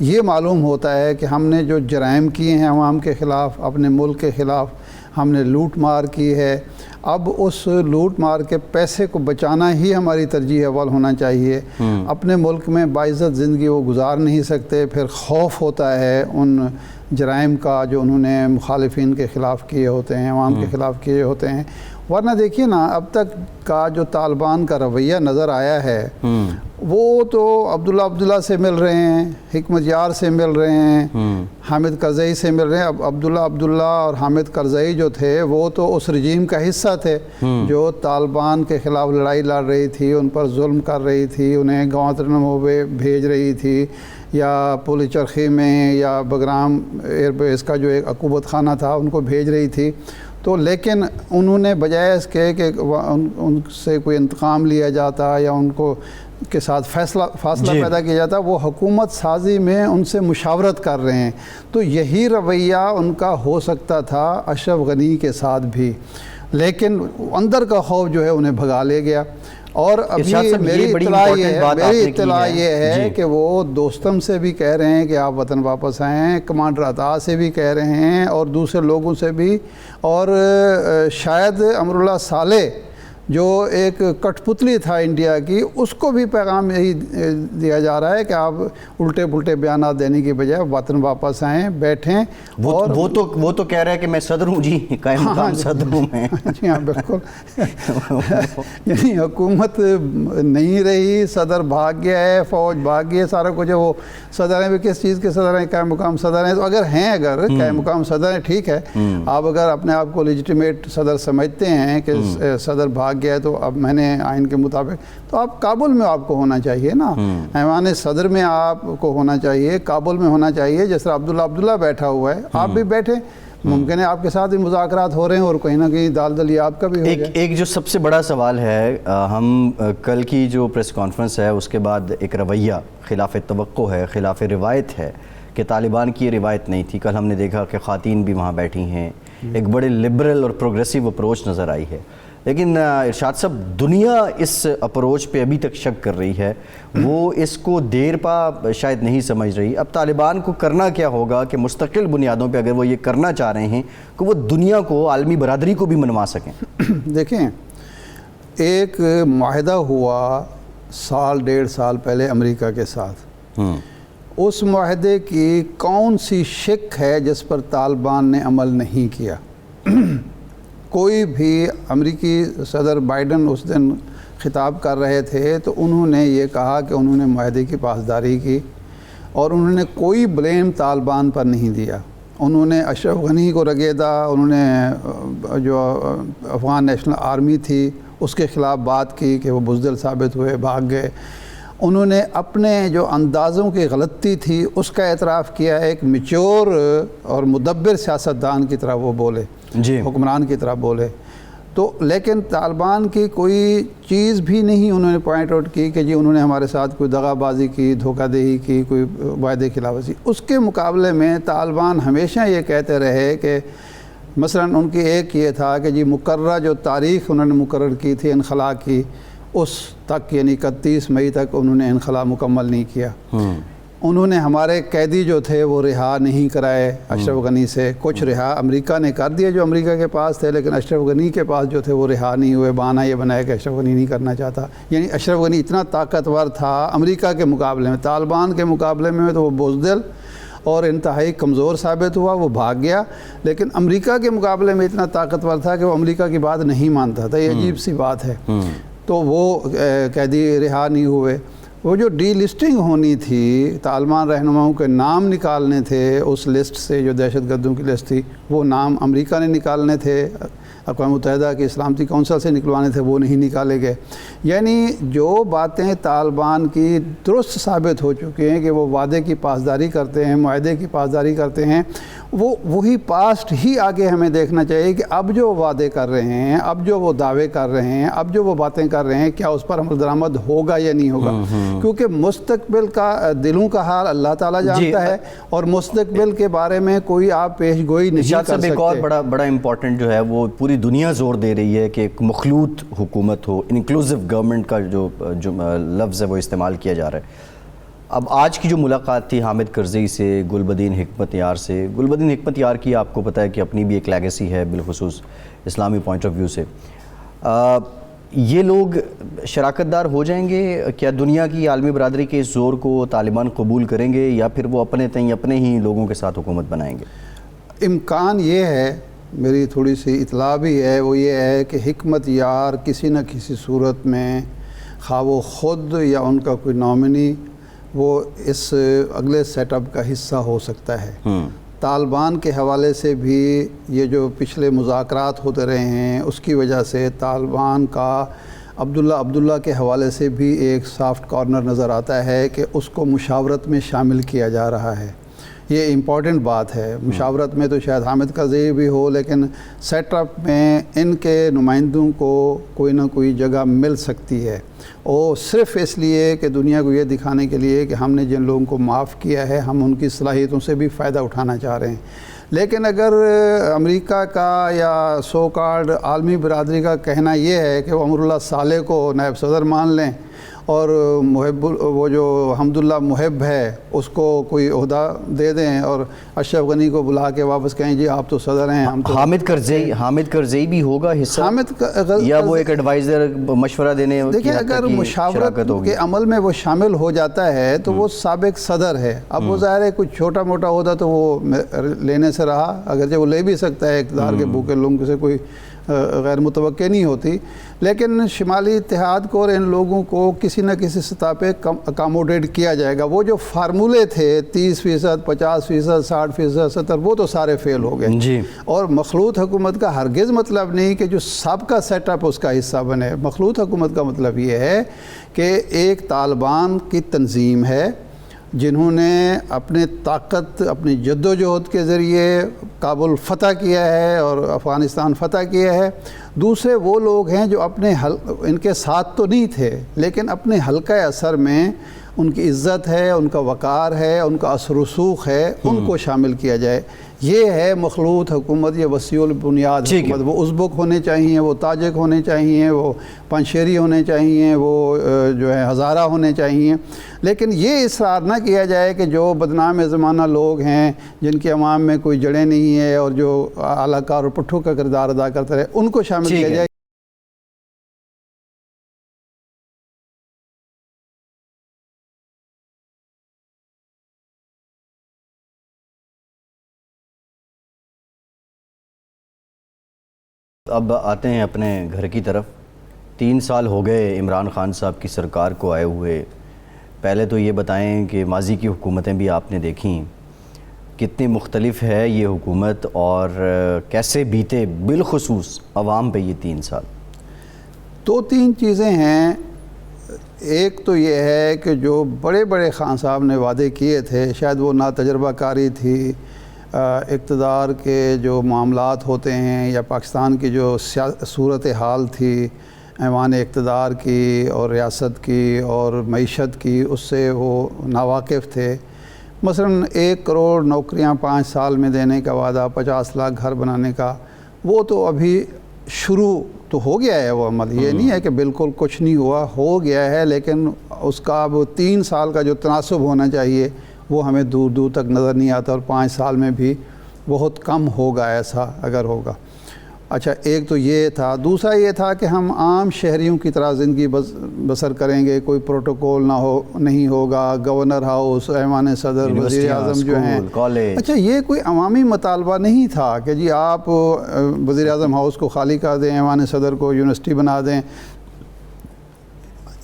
یہ معلوم ہوتا ہے کہ ہم نے جو جرائم کیے ہیں عوام کے خلاف، اپنے ملک کے خلاف، ہم نے لوٹ مار کی ہے، اب اس لوٹ مار کے پیسے کو بچانا ہی ہماری ترجیح اول ہونا چاہیے۔ اپنے ملک میں باعزت زندگی وہ گزار نہیں سکتے، پھر خوف ہوتا ہے ان جرائم کا جو انہوں نے مخالفین کے خلاف کیے ہوتے ہیں، عوام کے خلاف کیے ہوتے ہیں۔ ورنہ دیکھیے نا، اب تک کا جو طالبان کا رویہ نظر آیا ہے، وہ تو عبداللہ سے مل رہے ہیں، حکمت یار سے مل رہے ہیں، حامد کرزئی سے مل رہے ہیں۔ اب عبداللہ اور حامد کرزئی جو تھے وہ تو اس رجیم کا حصہ تھے جو طالبان کے خلاف لڑائی لڑ رہی تھی، ان پر ظلم کر رہی تھی، انہیں گوانتانامو بے بھیج رہی تھی، یا پل چرخی میں یا بگرام ایئر بیس کا جو ایک عقوبت خانہ تھا ان کو بھیج رہی تھی۔ تو لیکن انہوں نے بجائے اس کے کہ ان سے کوئی انتقام لیا جاتا یا ان کو کے ساتھ فاصلہ پیدا کیا جاتا، وہ حکومت سازی میں ان سے مشاورت کر رہے ہیں۔ تو یہی رویہ ان کا ہو سکتا تھا اشرف غنی کے ساتھ بھی، لیکن اندر کا خوف جو ہے انہیں بھگا لے گیا۔ اور ابھی میری اطلاع یہ ہے کہ وہ دوستم سے بھی کہہ رہے ہیں کہ آپ وطن واپس آئیں، کمانڈر عطا سے بھی کہہ رہے ہیں اور دوسرے لوگوں سے بھی، اور شاید امراللہ صالح جو ایک کٹ پتلی تھا انڈیا کی، اس کو بھی پیغام یہی دیا جا رہا ہے کہ آپ الٹے پلٹے بیانات دینے کی بجائے وطن واپس آئیں، بیٹھیں۔ اور وہ تو کہہ رہا ہے کہ میں صدر ہوں جی، قائم مقام صدر ہوں میں۔ جی ہاں بالکل، یعنی حکومت نہیں رہی، صدر بھاگ گیا ہے، فوج بھاگ گئی ہے، سارا کچھ ہے۔ وہ صدر ہیں بھی کس چیز کے صدر ہیں؟ قائم مقام صدر ہیں۔ تو اگر قائم مقام صدر ہیں، ٹھیک ہے، آپ اگر اپنے آپ کو لیجیٹیمیٹ صدر سمجھتے ہیں کہ صدر بھاگ گیا ہے، تو اب میں نے آئین کے مطابق تو آپ کابل میں آپ کو ہونا چاہیے نا، ایوان صدر میں آپ کو ہونا چاہیے، کابل میں ہونا چاہیے۔ جس طرح عبداللہ بیٹھا ہوا ہے، آپ بھی بیٹھیں، ممکن ہے آپ کے ساتھ بھی مذاکرات ہو رہے ہیں اور کہیں نہ کہیں دال دلی آپ کا بھی ہو جائے۔ ایک جو سب سے بڑا سوال ہے، ہم کل کی جو پریس کانفرنس ہے اس کے بعد ایک رویہ خلاف توقع ہے، خلاف روایت ہے کہ طالبان کی یہ روایت نہیں تھی۔ کل ہم نے دیکھا کہ خواتین بھی وہاں بیٹھی ہیں، ایک بڑے لبرل اور پروگریسو اپروچ نظر آئی ہے، لیکن ارشاد صاحب دنیا اس اپروچ پہ ابھی تک شک کر رہی ہے، وہ اس کو دیر پا شاید نہیں سمجھ رہی۔ اب طالبان کو کرنا کیا ہوگا کہ مستقل بنیادوں پہ اگر وہ یہ کرنا چاہ رہے ہیں کہ وہ دنیا کو، عالمی برادری کو بھی منوا سکیں؟ دیکھیں، ایک معاہدہ ہوا سال ڈیڑھ سال پہلے امریکہ کے ساتھ، اس معاہدے کی کون سی شک ہے جس پر طالبان نے عمل نہیں کیا؟ کوئی بھی امریکی صدر بائیڈن اس دن خطاب کر رہے تھے تو انہوں نے یہ کہا کہ انہوں نے معاہدے کی پاسداری کی، اور انہوں نے کوئی بلیم طالبان پر نہیں دیا۔ انہوں نے اشرف غنی کو رگیدا، انہوں نے جو افغان نیشنل آرمی تھی اس کے خلاف بات کی کہ وہ بزدل ثابت ہوئے، بھاگ گئے۔ انہوں نے اپنے جو اندازوں کی غلطی تھی اس کا اعتراف کیا، ایک میچور اور مدبر سیاستدان کی طرح وہ بولے، حکمران کی طرح بولے۔ تو لیکن طالبان کی کوئی چیز بھی نہیں انہوں نے پوائنٹ آؤٹ کی کہ جی انہوں نے ہمارے ساتھ کوئی دغا بازی کی، دھوکہ دہی کی، کوئی وعدے کی خلاف ورزی۔ اس کے مقابلے میں طالبان ہمیشہ یہ کہتے رہے کہ مثلاً ان کی ایک یہ تھا کہ جی مقررہ جو تاریخ انہوں نے مقرر کی تھی انخلاء کی، اس تک یعنی 31 مئی تک انہوں نے انخلاء مکمل نہیں کیا۔ انہوں نے ہمارے قیدی جو تھے وہ رہا نہیں کرائے اشرف غنی سے، کچھ رہا امریکہ نے کر دیا جو امریکہ کے پاس تھے، لیکن اشرف غنی کے پاس جو تھے وہ رہا نہیں ہوئے۔ بہانہ یہ بنایا کہ اشرف غنی نہیں کرنا چاہتا، یعنی اشرف غنی اتنا طاقتور تھا امریکہ کے مقابلے میں، طالبان کے مقابلے میں تو وہ بزدل اور انتہائی کمزور ثابت ہوا، وہ بھاگ گیا۔ لیکن امریکہ کے مقابلے میں اتنا طاقتور تھا کہ وہ امریکہ کی بات نہیں مانتا تھا۔ یہ عجیب سی بات ہے۔ تو وہ قیدی رہا نہیں ہوئے۔ وہ جو ڈی لسٹنگ ہونی تھی، طالبان رہنماؤں کے نام نکالنے تھے اس لسٹ سے جو دہشت گردوں کی لسٹ تھی، وہ نام امریکہ نے نکالنے تھے، اقوام متحدہ کی سلامتی کونسل سے نکلوانے تھے، وہ نہیں نکالے گئے۔ یعنی جو باتیں طالبان کی درست ثابت ہو چکی ہیں کہ وہ وعدے کی پاسداری کرتے ہیں، معاہدے کی پاسداری کرتے ہیں، وہی پاسٹ ہی آگے ہمیں دیکھنا چاہیے کہ اب جو وعدے کر رہے ہیں، اب جو وہ دعوے کر رہے ہیں، اب جو وہ باتیں کر رہے ہیں، کیا اس پر عمل درآمد ہوگا یا نہیں ہوگا؟ کیونکہ مستقبل کا دلوں کا حال اللہ تعالیٰ جانتا ہے، اور مستقبل کے بارے میں کوئی آپ پیش گوئی نہیں کر سکتے۔ ایک اور بڑا امپورٹنٹ جو ہے وہ پوری دنیا زور دے رہی ہے کہ ایک مخلوط حکومت ہو، انکلوزیو گورنمنٹ کا جو لفظ ہے وہ استعمال کیا جا رہا ہے۔ اب آج کی جو ملاقات تھی حامد کرزئی سے گلبدین حکمت یار سے، گلبدین حکمت یار کی آپ کو پتہ ہے کہ اپنی بھی ایک لیگیسی ہے بالخصوص اسلامی پوائنٹ آف ویو سے، یہ لوگ شراکت دار ہو جائیں گے؟ کیا دنیا کی عالمی برادری کے اس زور کو طالبان قبول کریں گے یا پھر وہ اپنے تئیں اپنے ہی لوگوں کے ساتھ حکومت بنائیں گے؟ امکان یہ ہے، میری تھوڑی سی اطلاع بھی ہے، وہ یہ ہے کہ حکمت یار کسی نہ کسی صورت میں، خواہ وہ خود یا ان کا کوئی نامنی، وہ اس اگلے سیٹ اپ کا حصہ ہو سکتا ہے۔ طالبان کے حوالے سے بھی یہ جو پچھلے مذاکرات ہوتے رہے ہیں اس کی وجہ سے طالبان کا عبداللہ کے حوالے سے بھی ایک سافٹ کارنر نظر آتا ہے کہ اس کو مشاورت میں شامل کیا جا رہا ہے۔ یہ امپورٹنٹ بات ہے، مشاورت میں تو شاید حامد کرزئی بھی ہو، لیکن سیٹ اپ میں ان کے نمائندوں کو کوئی نہ کوئی جگہ مل سکتی ہے، اور صرف اس لیے کہ دنیا کو یہ دکھانے کے لیے کہ ہم نے جن لوگوں کو معاف کیا ہے ہم ان کی صلاحیتوں سے بھی فائدہ اٹھانا چاہ رہے ہیں۔ لیکن اگر امریکہ کا یا سو کالڈ عالمی برادری کا کہنا یہ ہے کہ وہ امراللہ صالح کو نائب صدر مان لیں اور وہ جو حمداللہ محب ہے اس کو کوئی عہدہ دے دیں اور اشرف غنی کو بلا کے واپس کہیں جی آپ تو صدر ہیں، ہم تو حامد کرزئی بھی ہوگا حصہ یا وہ ایک ایڈوائزر مشورہ دینے؟ دیکھیں، اگر مشاورت کے عمل میں وہ شامل ہو جاتا ہے تو وہ سابق صدر ہے، اب وہ ظاہر ہے کچھ چھوٹا موٹا عہدہ تو وہ لینے سے رہا، اگرچہ وہ لے بھی سکتا ہے، اقتدار کے بھوکے لوگوں سے کوئی غیر متوقع نہیں ہوتی، لیکن شمالی اتحاد کو اور ان لوگوں کو کسی نہ کسی سطح پہ اکاموڈیٹ کیا جائے گا۔ وہ جو فارمولے تھے 30%، 50%، 60%، 70%، وہ تو سارے فیل ہو گئے جی۔ اور مخلوط حکومت کا ہرگز مطلب نہیں کہ جو سابقہ سیٹ اپ اس کا حصہ بنے۔ مخلوط حکومت کا مطلب یہ ہے کہ ایک طالبان کی تنظیم ہے جنہوں نے اپنے طاقت، اپنی جد و جہد کے ذریعے کابل فتح کیا ہے اور افغانستان فتح کیا ہے۔ دوسرے وہ لوگ ہیں جو ان کے ساتھ تو نہیں تھے لیکن اپنے حلقہ اثر میں ان کی عزت ہے، ان کا وقار ہے، ان کا اثر رسوخ ہے، ان کو شامل کیا جائے۔ یہ ہے مخلوط حکومت، یہ وسیع البنیاد حکومت۔ وہ ازبک ہونے چاہیے، وہ تاجک ہونے چاہیے، وہ پنشیری ہونے چاہیے، وہ جو ہے ہزارہ ہونے چاہیے، لیکن یہ اصرار نہ کیا جائے کہ جو بدنام زمانہ لوگ ہیں جن کے عوام میں کوئی جڑیں نہیں ہے اور جو اعلیٰ کار اور پٹھوں کا کردار ادا کرتے رہے ان کو شامل کیا جائے۔ اب آتے ہیں اپنے گھر کی طرف۔ 3 سال ہو گئے عمران خان صاحب کی سرکار کو آئے ہوئے۔ پہلے تو یہ بتائیں کہ ماضی کی حکومتیں بھی آپ نے دیکھیں، کتنی مختلف ہے یہ حکومت اور کیسے بیتے بالخصوص عوام پہ یہ 3 سال؟ 2-3 چیزیں ہیں۔ ایک تو یہ ہے کہ جو بڑے بڑے خان صاحب نے وعدے کیے تھے، شاید وہ ناتجربہ کاری تھی، اقتدار کے جو معاملات ہوتے ہیں یا پاکستان کی جو صورتحال تھی ایوان اقتدار کی اور ریاست کی اور معیشت کی، اس سے وہ ناواقف تھے۔ مثلاً 1 کروڑ نوکریاں 5 سال میں دینے کا وعدہ، 50 لاکھ گھر بنانے کا، وہ تو ابھی شروع تو ہو گیا ہے وہ عمل، یہ نہیں ہے کہ بالکل کچھ نہیں ہوا، ہو گیا ہے، لیکن اس کا اب 3 سال کا جو تناسب ہونا چاہیے وہ ہمیں دور دور تک نظر نہیں آتا، اور 5 سال میں بھی بہت کم ہوگا ایسا اگر ہوگا۔ اچھا، ایک تو یہ تھا۔ دوسرا یہ تھا کہ ہم عام شہریوں کی طرح زندگی بسر کریں گے، کوئی پروٹوکول نہیں ہوگا، گورنر ہاؤس، ایوان صدر، وزیر اعظم جو ہیں۔ اچھا، یہ کوئی عوامی مطالبہ نہیں تھا کہ جی آپ وزیر اعظم ہاؤس کو خالی کر دیں، ایوان صدر کو یونیورسٹی بنا دیں۔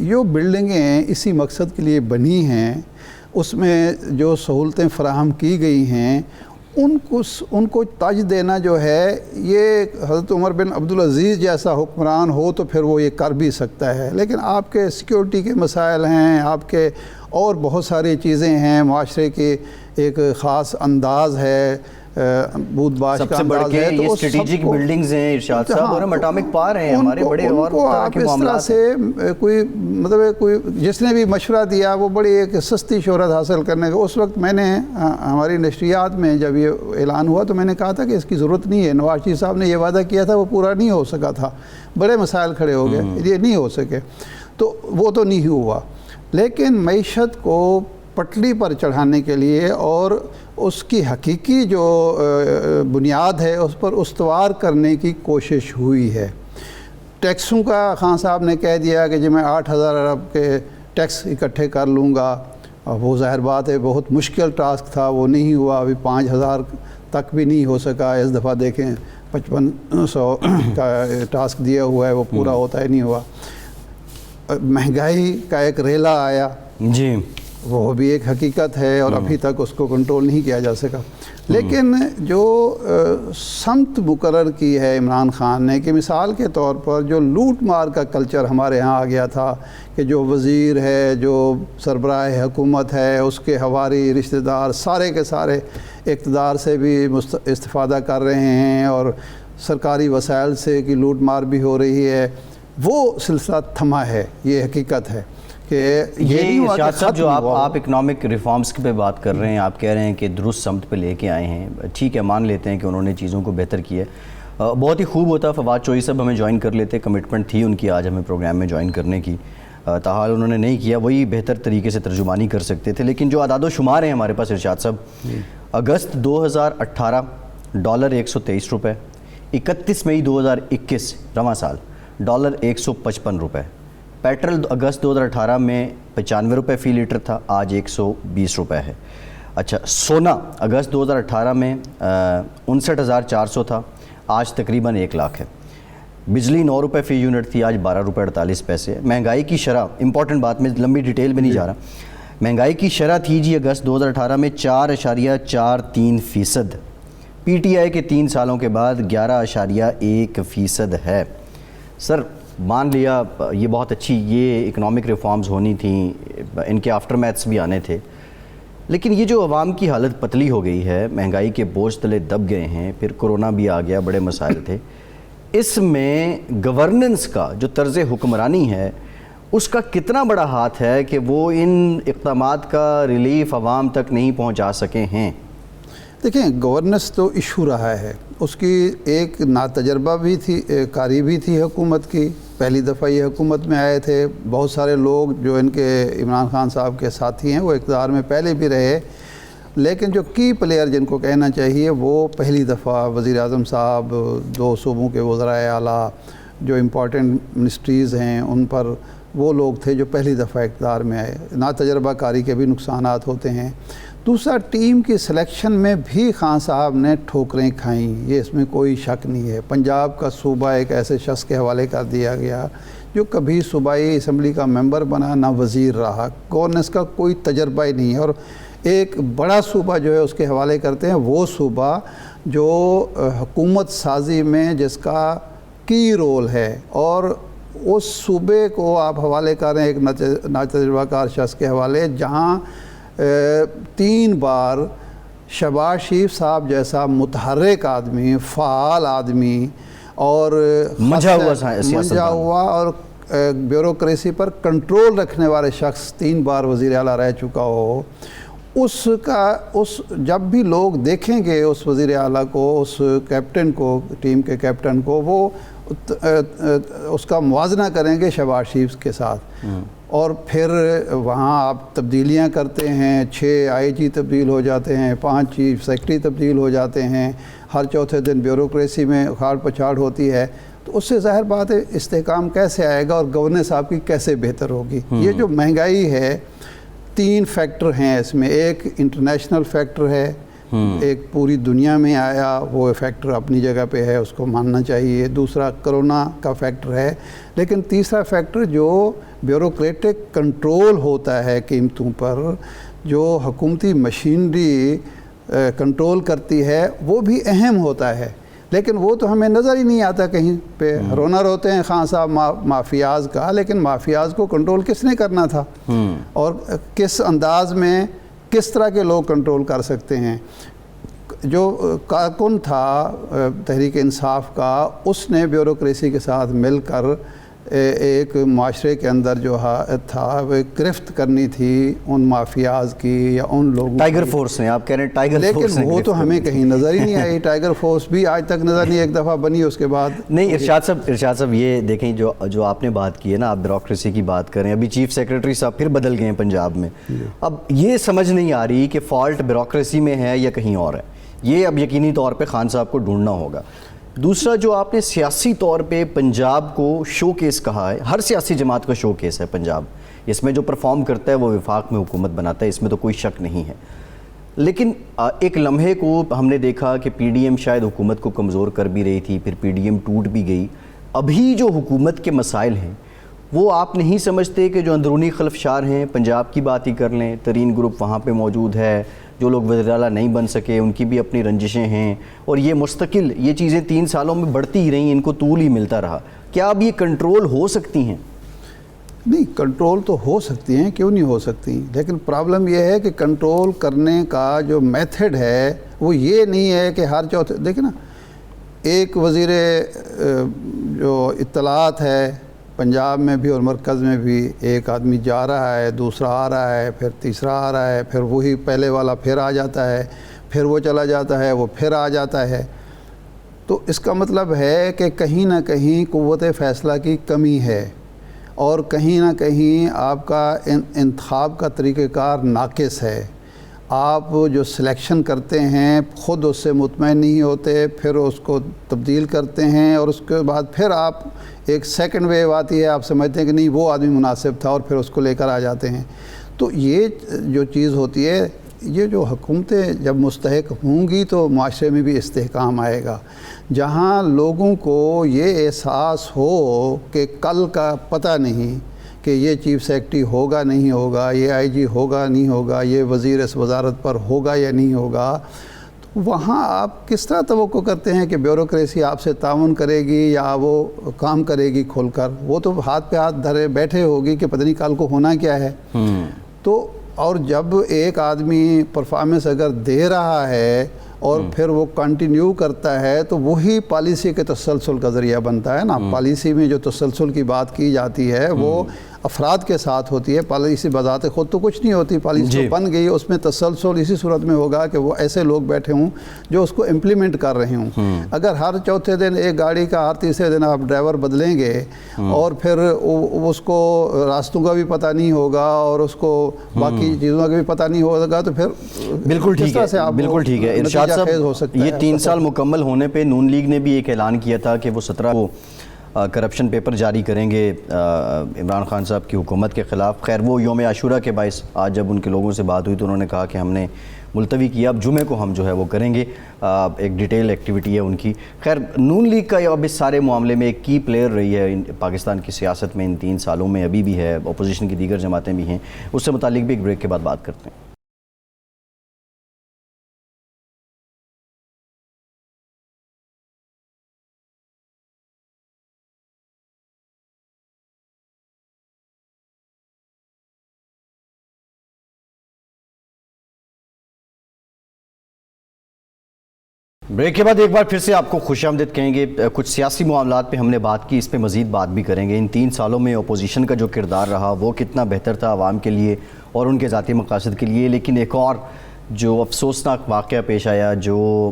یہ بلڈنگیں اسی مقصد کے لیے بنی ہیں، اس میں جو سہولتیں فراہم کی گئی ہیں ان کو تاج دینا جو ہے، یہ حضرت عمر بن عبدالعزیز جیسا حکمران ہو تو پھر وہ یہ کر بھی سکتا ہے، لیکن آپ کے سیکیورٹی کے مسائل ہیں، آپ کے اور بہت ساری چیزیں ہیں، معاشرے کی ایک خاص انداز ہے، بود باش کا انداز ہے، تو یہ اسٹریٹجک بلڈنگز ہیں ارشاد صاحب، اور ہم اٹامک پار ہیں ہمارے بڑے، اور آپ اس طرح سے کوئی مطلب کوئی جس نے بھی مشورہ دیا وہ بڑی ایک سستی شہرت حاصل کرنے کا۔ اس وقت میں نے ہماری نشریات میں جب یہ اعلان ہوا تو میں نے کہا تھا کہ اس کی ضرورت نہیں ہے، نواز شریف صاحب نے یہ وعدہ کیا تھا وہ پورا نہیں ہو سکا تھا، بڑے مسائل کھڑے ہو گئے، یہ نہیں ہو سکے، تو وہ تو نہیں ہوا۔ لیکن معیشت کو پٹری پر چڑھانے کے لیے اور اس کی حقیقی جو بنیاد ہے اس پر استوار کرنے کی کوشش ہوئی ہے۔ ٹیکسوں کا خان صاحب نے کہہ دیا کہ میں 8,000 ارب کے ٹیکس اکٹھے کر لوں گا، وہ ظاہر بات ہے بہت مشکل ٹاسک تھا، وہ نہیں ہوا، ابھی 5,000 تک بھی نہیں ہو سکا۔ اس دفعہ دیکھیں 5500 کا ٹاسک دیا ہوا ہے، وہ پورا ہوتا ہی نہیں ہوا۔ مہنگائی کا ایک ریلا آیا، جی وہ بھی ایک حقیقت ہے اور ابھی تک اس کو کنٹرول نہیں کیا جا سکا۔ لیکن جو سمت مقرر کی ہے عمران خان نے کہ مثال کے طور پر جو لوٹ مار کا کلچر ہمارے ہاں آ گیا تھا کہ جو وزیر ہے، جو سربراہ حکومت ہے، اس کے ہواری رشتہ دار سارے کے سارے اقتدار سے بھی استفادہ کر رہے ہیں اور سرکاری وسائل سے کی لوٹ مار بھی ہو رہی ہے، وہ سلسلہ تھما ہے۔ یہ حقیقت ہے کہ یہ ارشاد صاحب جو آپ اکنامک ریفارمز پہ بات کر رہے ہیں، آپ کہہ رہے ہیں کہ درست سمت پہ لے کے آئے ہیں، ٹھیک ہے مان لیتے ہیں کہ انہوں نے چیزوں کو بہتر کیا ہے، بہت ہی خوب ہوتا فواد چوہی صاحب ہمیں جوائن کر لیتے، کمٹمنٹ تھی ان کی آج ہمیں پروگرام میں جوائن کرنے کی، تاحال انہوں نے نہیں کیا، وہی بہتر طریقے سے ترجمانی کر سکتے تھے۔ لیکن جو اعداد و شمار ہیں ہمارے پاس ارشاد صاحب، اگست 2018 ڈالر 123 روپے، 31 مئی 2021 رواں سال ڈالر 155 روپے، پیٹرول اگست 2018 میں 95 روپے فی لیٹر تھا، آج 120 روپے ہے۔ اچھا سونا اگست 2018 میں 59,400 تھا، آج تقریباً 1 لاکھ ہے۔ بجلی 9 روپے فی یونٹ تھی، آج 12 روپے 48 پیسے۔ مہنگائی کی شرح، امپورٹنٹ بات میں لمبی ڈیٹیل میں نہیں جا رہا، مہنگائی کی شرح تھی جی اگست 2018 میں 4.43%، پی ٹی آئی کے 3 سالوں کے بعد 11.1% ہے۔ سر مان لیا یہ بہت اچھی یہ اکنامک ریفارمز ہونی تھیں، ان کے آفٹر میتھس بھی آنے تھے، لیکن یہ جو عوام کی حالت پتلی ہو گئی ہے، مہنگائی کے بوجھ تلے دب گئے ہیں، پھر کرونا بھی آ گیا، بڑے مسائل تھے، اس میں گورننس کا جو طرز حکمرانی ہے اس کا کتنا بڑا ہاتھ ہے کہ وہ ان اقدامات کا ریلیف عوام تک نہیں پہنچا سکے ہیں؟ دیکھیں گورننس تو ایشو رہا ہے، اس کی ایک ناتجربہ بھی تھی، کاری بھی تھی حکومت کی۔ پہلی دفعہ یہ حکومت میں آئے تھے، بہت سارے لوگ جو ان کے عمران خان صاحب کے ساتھی ہیں وہ اقتدار میں پہلے بھی رہے، لیکن جو کی پلیئر جن کو کہنا چاہیے وہ پہلی دفعہ وزیر اعظم صاحب، 2 صوبوں کے وزرائے اعلیٰ، جو امپورٹنٹ منسٹریز ہیں ان پر وہ لوگ تھے جو پہلی دفعہ اقتدار میں آئے۔ ناتجربہ کاری کے بھی نقصانات ہوتے ہیں۔ دوسرا، ٹیم کی سلیکشن میں بھی خان صاحب نے ٹھوکریں کھائیں، یہ اس میں کوئی شک نہیں ہے۔ پنجاب کا صوبہ ایک ایسے شخص کے حوالے کر دیا گیا جو کبھی صوبائی اسمبلی کا ممبر بنا، نہ وزیر رہا، گورننس کا کوئی تجربہ ہی نہیں ہے، اور ایک بڑا صوبہ جو ہے اس کے حوالے کرتے ہیں، وہ صوبہ جو حکومت سازی میں جس کا کی رول ہے، اور اس صوبے کو آپ حوالے کر رہے ہیں ایک ناتجربہ کار شخص کے حوالے، جہاں 3 بار شہباز شریف صاحب جیسا متحرک آدمی، فعال آدمی اور منجھا ہوا اور بیوروکریسی پر کنٹرول رکھنے والے شخص 3 بار وزیر اعلیٰ رہ چکا ہو، اس جب بھی لوگ دیکھیں گے اس وزیر اعلیٰ کو، اس کیپٹن کو، ٹیم کے کیپٹن کو، وہ اس کا موازنہ کریں گے شہباز شریف کے ساتھ۔ اور پھر وہاں آپ تبدیلیاں کرتے ہیں، 6 آئی جی تبدیل ہو جاتے ہیں، 5 چیف سیکرٹری تبدیل ہو جاتے ہیں، ہر چوتھے دن بیوروکریسی میں اکھاڑ پچھاڑ ہوتی ہے، تو اس سے ظاہر بات ہے استحکام کیسے آئے گا اور گورننس آپ کی کیسے بہتر ہوگی۔ یہ جو مہنگائی ہے، 3 فیکٹر ہیں اس میں، ایک انٹرنیشنل فیکٹر ہے، ایک پوری دنیا میں آیا، وہ فیکٹر اپنی جگہ پہ ہے، اس کو ماننا چاہیے، دوسرا کرونا کا فیکٹر ہے، لیکن تیسرا فیکٹر جو بیوروکریٹک کنٹرول ہوتا ہے قیمتوں پر، جو حکومتی مشینری کنٹرول کرتی ہے، وہ بھی اہم ہوتا ہے، لیکن وہ تو ہمیں نظر ہی نہیں آتا کہیں پہ۔ رونا روتے ہیں خان صاحب مافیاز کا، لیکن مافیاز کو کنٹرول کس نے کرنا تھا اور کس انداز میں، کس طرح کے لوگ کنٹرول کر سکتے ہیں؟ جو کارکن تھا تحریک انصاف کا، اس نے بیوروکریسی کے ساتھ مل کر ایک معاشرے کے اندر جو تھا وہ گرفت کرنی تھی ان مافیاز کی یا ان لوگوں ٹائیگر فورس نے، آپ کہہ رہے ہیں ٹائیگر فورس نے، لیکن وہ تو ہمیں کہیں نظر ہی نہیں آئی. ٹائیگر فورس بھی آج تک نظر نہیں، ایک دفعہ بنی اس کے بعد نہیں. ارشاد صاحب یہ دیکھیں جو آپ نے بات کی ہے نا، آپ بیوروکریسی کی بات کریں. ابھی چیف سیکرٹری صاحب پھر بدل گئے ہیں پنجاب میں. اب یہ سمجھ نہیں آ رہی کہ فالٹ بیوروکریسی میں ہے یا کہیں اور ہے. یہ اب یقینی طور پہ خان صاحب کو ڈھونڈنا ہوگا. دوسرا جو آپ نے سیاسی طور پہ پنجاب کو شو کیس کہا ہے، ہر سیاسی جماعت کا شو کیس ہے پنجاب. اس میں جو پرفارم کرتا ہے وہ وفاق میں حکومت بناتا ہے، اس میں تو کوئی شک نہیں ہے. لیکن ایک لمحے کو ہم نے دیکھا کہ پی ڈی ایم شاید حکومت کو کمزور کر بھی رہی تھی، پھر پی ڈی ایم ٹوٹ بھی گئی. ابھی جو حکومت کے مسائل ہیں وہ آپ نہیں سمجھتے کہ جو اندرونی خلفشار ہیں، پنجاب کی بات ہی کر لیں، ترین گروپ وہاں پہ موجود ہے، جو لوگ وزیر اعلیٰ نہیں بن سکے ان کی بھی اپنی رنجشیں ہیں، اور یہ مستقل یہ چیزیں 3 سالوں میں بڑھتی ہی رہیں، ان کو طول ہی ملتا رہا. کیا اب یہ کنٹرول ہو سکتی ہیں؟ نہیں، کنٹرول تو ہو سکتی ہیں، کیوں نہیں ہو سکتی، لیکن پرابلم یہ ہے کہ کنٹرول کرنے کا جو میتھڈ ہے وہ یہ نہیں ہے کہ ہر چوتھے دیکھیں نا، ایک وزیر جو اطلاعات ہے پنجاب میں بھی اور مرکز میں بھی، ایک آدمی جا رہا ہے، دوسرا آ رہا ہے، پھر تیسرا آ رہا ہے، پھر وہی پہلے والا پھر آ جاتا ہے، پھر وہ چلا جاتا ہے، وہ پھر آ جاتا ہے. تو اس کا مطلب ہے کہ کہیں نہ کہیں قوت فیصلہ کی کمی ہے، اور کہیں نہ کہیں آپ کا انتخاب کا طریقہ کار ناقص ہے. آپ جو سلیکشن کرتے ہیں خود اس سے مطمئن نہیں ہوتے، پھر اس کو تبدیل کرتے ہیں، اور اس کے بعد پھر آپ ایک سیکنڈ ویو آتی ہے، آپ سمجھتے ہیں کہ نہیں وہ آدمی مناسب تھا، اور پھر اس کو لے کر آ جاتے ہیں. تو یہ جو چیز ہوتی ہے، یہ جو حکومتیں جب مستحق ہوں گی تو معاشرے میں بھی استحکام آئے گا. جہاں لوگوں کو یہ احساس ہو کہ کل کا پتہ نہیں کہ یہ چیف سیکرٹری ہوگا نہیں ہوگا، یہ آئی جی ہوگا نہیں ہوگا، یہ وزیر اس وزارت پر ہوگا یا نہیں ہوگا، تو وہاں آپ کس طرح توقع کرتے ہیں کہ بیوروکریسی آپ سے تعاون کرے گی یا وہ کام کرے گی کھول کر؟ وہ تو ہاتھ پہ ہاتھ دھرے بیٹھے ہوگی کہ پتہ نہیں کل کو ہونا کیا ہے. تو اور جب ایک آدمی پرفارمنس اگر دے رہا ہے اور پھر وہ کنٹینیو کرتا ہے تو وہی پالیسی کے تسلسل کا ذریعہ بنتا ہے نا. پالیسی میں جو تسلسل کی بات کی جاتی ہے وہ افراد کے ساتھ ہوتی ہے. پالیسی بذات خود تو کچھ نہیں ہوتی، پالیسی بن گئی، اس میں تسلسل اسی صورت میں ہوگا کہ وہ ایسے لوگ بیٹھے ہوں جو اس کو امپلیمنٹ کر رہے ہوں. اگر ہر چوتھے دن ایک گاڑی کا ہر تیسرے دن آپ ڈرائیور بدلیں گے اور پھر اس کو راستوں کا بھی پتہ نہیں ہوگا اور اس کو باقی چیزوں کا بھی پتہ نہیں ہوگا تو پھر بالکل ٹھیک ہے. بالکل ٹھیک ہے ارشاد صاحب. یہ 3 سال مکمل ہونے پہ نون لیگ نے بھی ایک اعلان کیا تھا کہ وہ 17 کو کرپشن پیپر جاری کریں گے عمران خان صاحب کی حکومت کے خلاف. خیر وہ یوم عاشورہ کے باعث آج جب ان کے لوگوں سے بات ہوئی تو انہوں نے کہا کہ ہم نے ملتوی کیا، اب جمعے کو ہم جو ہے وہ کریں گے. ایک ڈیٹیل ایکٹیویٹی ہے ان کی. خیر نون لیگ کا اب اس سارے معاملے میں ایک کی پلیئر رہی ہے پاکستان کی سیاست میں ان 3 سالوں میں، ابھی بھی ہے، اپوزیشن کی دیگر جماعتیں بھی ہیں. اس سے متعلق بھی ایک بریک کے بعد بات کرتے ہیں. بریک کے بعد ایک بار پھر سے آپ کو خوش آمدید کہیں گے. کچھ سیاسی معاملات پہ ہم نے بات کی، اس پہ مزید بات بھی کریں گے. ان 3 سالوں میں اپوزیشن کا جو کردار رہا وہ کتنا بہتر تھا عوام کے لیے اور ان کے ذاتی مقاصد کے لیے. لیکن ایک اور جو افسوسناک واقعہ پیش آیا جو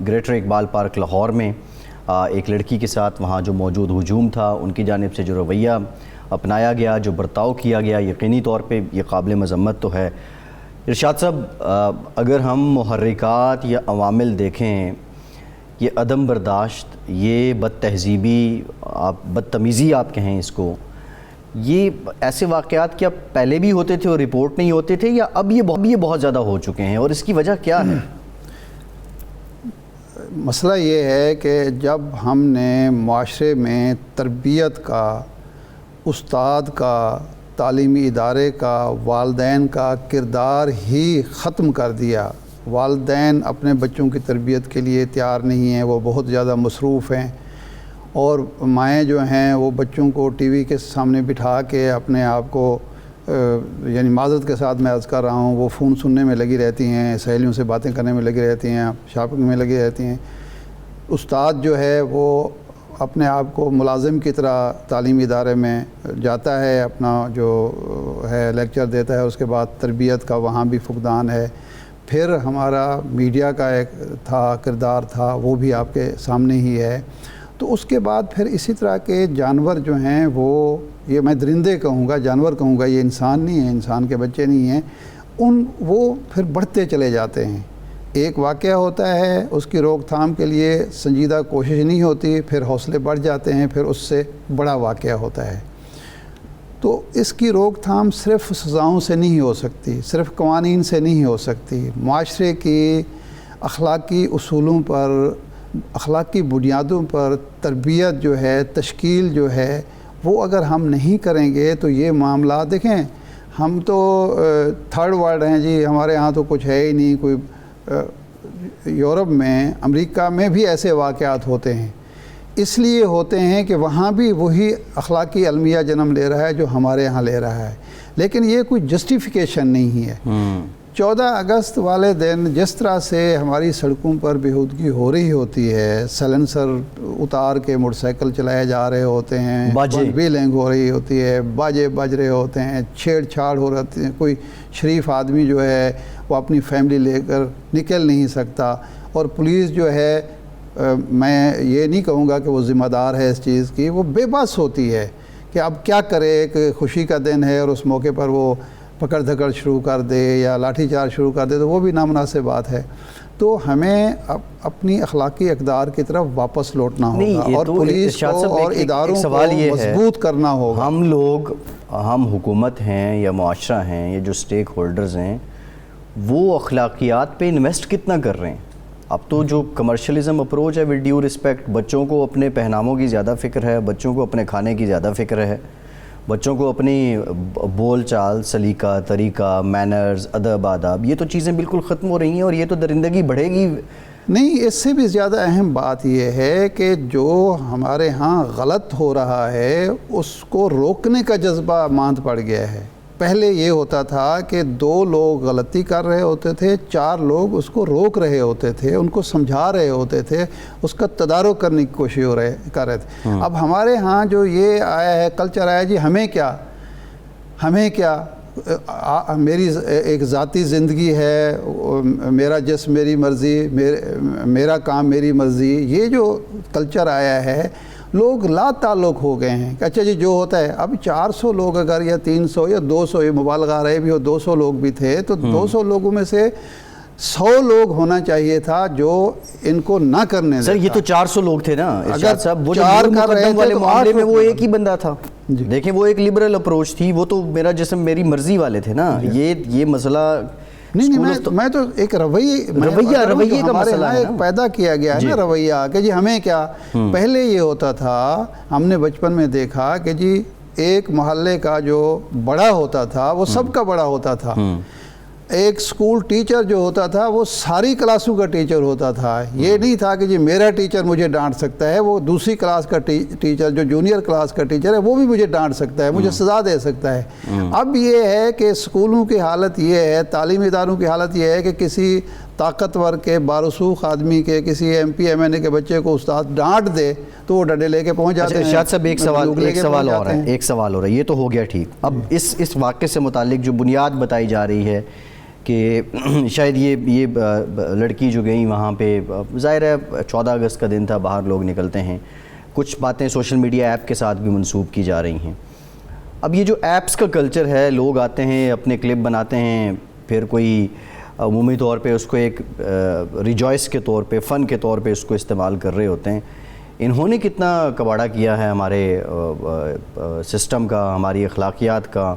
گریٹر اقبال پارک لاہور میں ایک لڑکی کے ساتھ وہاں جو موجود ہجوم تھا، ان کی جانب سے جو رویہ اپنایا گیا، جو برتاؤ کیا گیا، یقینی طور پہ یہ قابل مذمت تو ہے. ارشاد صاحب اگر ہم محرکات یا عوامل دیکھیں، یہ عدم برداشت، یہ بد تہذیبی، آپ بدتمیزی آپ کہیں اس کو، یہ ایسے واقعات کیا پہلے بھی ہوتے تھے اور رپورٹ نہیں ہوتے تھے، یا اب یہ بہت زیادہ ہو چکے ہیں، اور اس کی وجہ کیا ہے؟ مسئلہ یہ ہے کہ جب ہم نے معاشرے میں تربیت کا، استاد کا، تعلیمی ادارے کا، والدین کا کردار ہی ختم کر دیا. والدین اپنے بچوں کی تربیت کے لیے تیار نہیں ہیں، وہ بہت زیادہ مصروف ہیں، اور مائیں جو ہیں وہ بچوں کو ٹی وی کے سامنے بٹھا کے اپنے آپ کو یعنی معذرت کے ساتھ میں عرض کر رہا ہوں، وہ فون سننے میں لگی رہتی ہیں، سہیلیوں سے باتیں کرنے میں لگی رہتی ہیں، شاپنگ میں لگی رہتی ہیں. استاد جو ہے وہ اپنے آپ کو ملازم کی طرح تعلیمی ادارے میں جاتا ہے، اپنا جو ہے لیکچر دیتا ہے، اس کے بعد تربیت کا وہاں بھی فقدان ہے. پھر ہمارا میڈیا کا ایک کردار تھا، وہ بھی آپ کے سامنے ہی ہے. تو اس کے بعد پھر اسی طرح کے جانور جو ہیں وہ، یہ میں درندے کہوں گا، جانور کہوں گا، یہ انسان نہیں ہیں، انسان کے بچے نہیں ہیں، وہ پھر بڑھتے چلے جاتے ہیں. ایک واقعہ ہوتا ہے، اس کی روک تھام کے لیے سنجیدہ کوشش نہیں ہوتی، پھر حوصلے بڑھ جاتے ہیں، پھر اس سے بڑا واقعہ ہوتا ہے. تو اس کی روک تھام صرف سزاؤں سے نہیں ہو سکتی، صرف قوانین سے نہیں ہو سکتی. معاشرے کی اخلاقی اصولوں پر، اخلاقی بنیادوں پر تربیت جو ہے، تشکیل جو ہے، وہ اگر ہم نہیں کریں گے تو یہ معاملات، دیکھیں ہم تو تھرڈ ورلڈ ہیں جی، ہمارے ہاں تو کچھ ہے ہی نہیں. کوئی یورپ میں، امریکہ میں بھی ایسے واقعات ہوتے ہیں، اس لیے ہوتے ہیں کہ وہاں بھی وہی اخلاقی المیہ جنم لے رہا ہے جو ہمارے ہاں لے رہا ہے. لیکن یہ کوئی جسٹیفیکیشن نہیں ہے. 14 اگست والے دن جس طرح سے ہماری سڑکوں پر بےہودگی ہو رہی ہوتی ہے، سلنسر اتار کے موٹر سائیکل چلائے جا رہے ہوتے ہیں، ویلنگ ہو رہی ہوتی ہے، باجے بج رہے ہوتے ہیں، چھیڑ چھاڑ ہو رہی ہے، کوئی شریف آدمی جو ہے وہ اپنی فیملی لے کر نکل نہیں سکتا، اور پولیس جو ہے، میں یہ نہیں کہوں گا کہ وہ ذمہ دار ہے اس چیز کی، وہ بے بس ہوتی ہے کہ اب کیا کرے. ایک خوشی کا دن ہے اور اس موقع پر وہ پکڑ دھکڑ شروع کر دے یا لاٹھی چارج شروع کر دے تو وہ بھی نامناسب بات ہے. تو ہمیں اپنی اخلاقی اقدار کی طرف واپس لوٹنا ہوگا اور پولیس کو اور اداروں کو مضبوط کرنا ہوگا. ہم لوگ، ہم حکومت ہیں یا معاشرہ ہیں یا جو سٹیک ہولڈرز ہیں، وہ اخلاقیات پہ انویسٹ کتنا کر رہے ہیں؟ اب تو جو کمرشلزم اپروچ ہے، ود ڈیو رسپیکٹ، بچوں کو اپنے پہناموں کی زیادہ فکر ہے، بچوں کو اپنے کھانے کی زیادہ فکر ہے، بچوں کو اپنی بول چال، سلیقہ، طریقہ، مینرز، ادب، آداب، یہ تو چیزیں بالکل ختم ہو رہی ہیں، اور یہ تو درندگی بڑھے گی. نہیں، اس سے بھی زیادہ اہم بات یہ ہے کہ جو ہمارے ہاں غلط ہو رہا ہے اس کو روکنے کا جذبہ ماند پڑ گیا ہے. پہلے یہ ہوتا تھا کہ 2 لوگ غلطی کر رہے ہوتے تھے، 4 لوگ اس کو روک رہے ہوتے تھے، ان کو سمجھا رہے ہوتے تھے، اس کا تدارک کرنے کی کوشش کر رہے تھے. اب ہمارے ہاں جو یہ آیا ہے، کلچر آیا جی، ہمیں کیا، میری ایک ذاتی زندگی ہے، میرا جسم میری مرضی، میرا کام میری مرضی، یہ جو کلچر آیا ہے، لوگ لا تعلق ہو گئے ہیں کہ اچھا جی جو ہوتا ہے. اب 400 لوگ اگر یا 300 یا 200، یہ مبالغہ رہے بھی ہو، 200 لوگ بھی تھے تو 200 لوگوں میں سے 100 لوگ ہونا چاہیے تھا جو ان کو نہ کرنے دیتا. سر یہ تو 400 لوگ تھے نا ارشاد صاحب، وہ جو 4 مقدم کر رہے والے تھے معاملے میں وہ ایک ہی بندہ تھا. دیکھیں وہ ایک لبرل اپروچ تھی، وہ تو میرا جسم میری مرضی والے تھے نا. یہ مسئلہ نہیں، میں تو ایک رویہ کا مسئلہ ہے، ایک پیدا کیا گیا ہے نا رویہ کہ جی ہمیں کیا. پہلے یہ ہوتا تھا، ہم نے بچپن میں دیکھا کہ جی ایک محلے کا جو بڑا ہوتا تھا وہ سب کا بڑا ہوتا تھا. ایک سکول ٹیچر جو ہوتا تھا وہ ساری کلاسوں کا ٹیچر ہوتا تھا. یہ نہیں تھا کہ جی میرا ٹیچر مجھے ڈانٹ سکتا ہے، وہ دوسری کلاس کا ٹیچر جو جونیئر کلاس کا ٹیچر ہے وہ بھی مجھے ڈانٹ سکتا ہے، مجھے سزا دے سکتا ہے. اب یہ ہے کہ سکولوں کی حالت یہ ہے، تعلیمی اداروں کی حالت یہ ہے کہ کسی طاقتور کے بارسوخ آدمی کے، کسی ایم پی ایم این اے کے بچے کو استاد ڈانٹ دے تو وہ ڈنڈے لے کے پہنچ جاتے ہیں. ارشاد صاحب ایک سوال اور ہے، ایک سوال ہو رہا ہے، یہ تو ہو گیا ٹھیک. اب اس واقعے سے متعلق جو بنیاد بتائی جا رہی ہے کہ شاید یہ لڑکی جو گئی وہاں پہ، ظاہر ہے 14 اگست کا دن تھا، باہر لوگ نکلتے ہیں، کچھ باتیں سوشل میڈیا ایپ کے ساتھ بھی منسوب کی جا رہی ہیں. اب یہ جو ایپس کا کلچر ہے، لوگ آتے ہیں اپنے کلپ بناتے ہیں، پھر کوئی عمومی طور پہ اس کو ایک ریجوائس کے طور پہ، فن کے طور پہ اس کو استعمال کر رہے ہوتے ہیں. انہوں نے کتنا کباڑہ کیا ہے ہمارے سسٹم کا، ہماری اخلاقیات کا.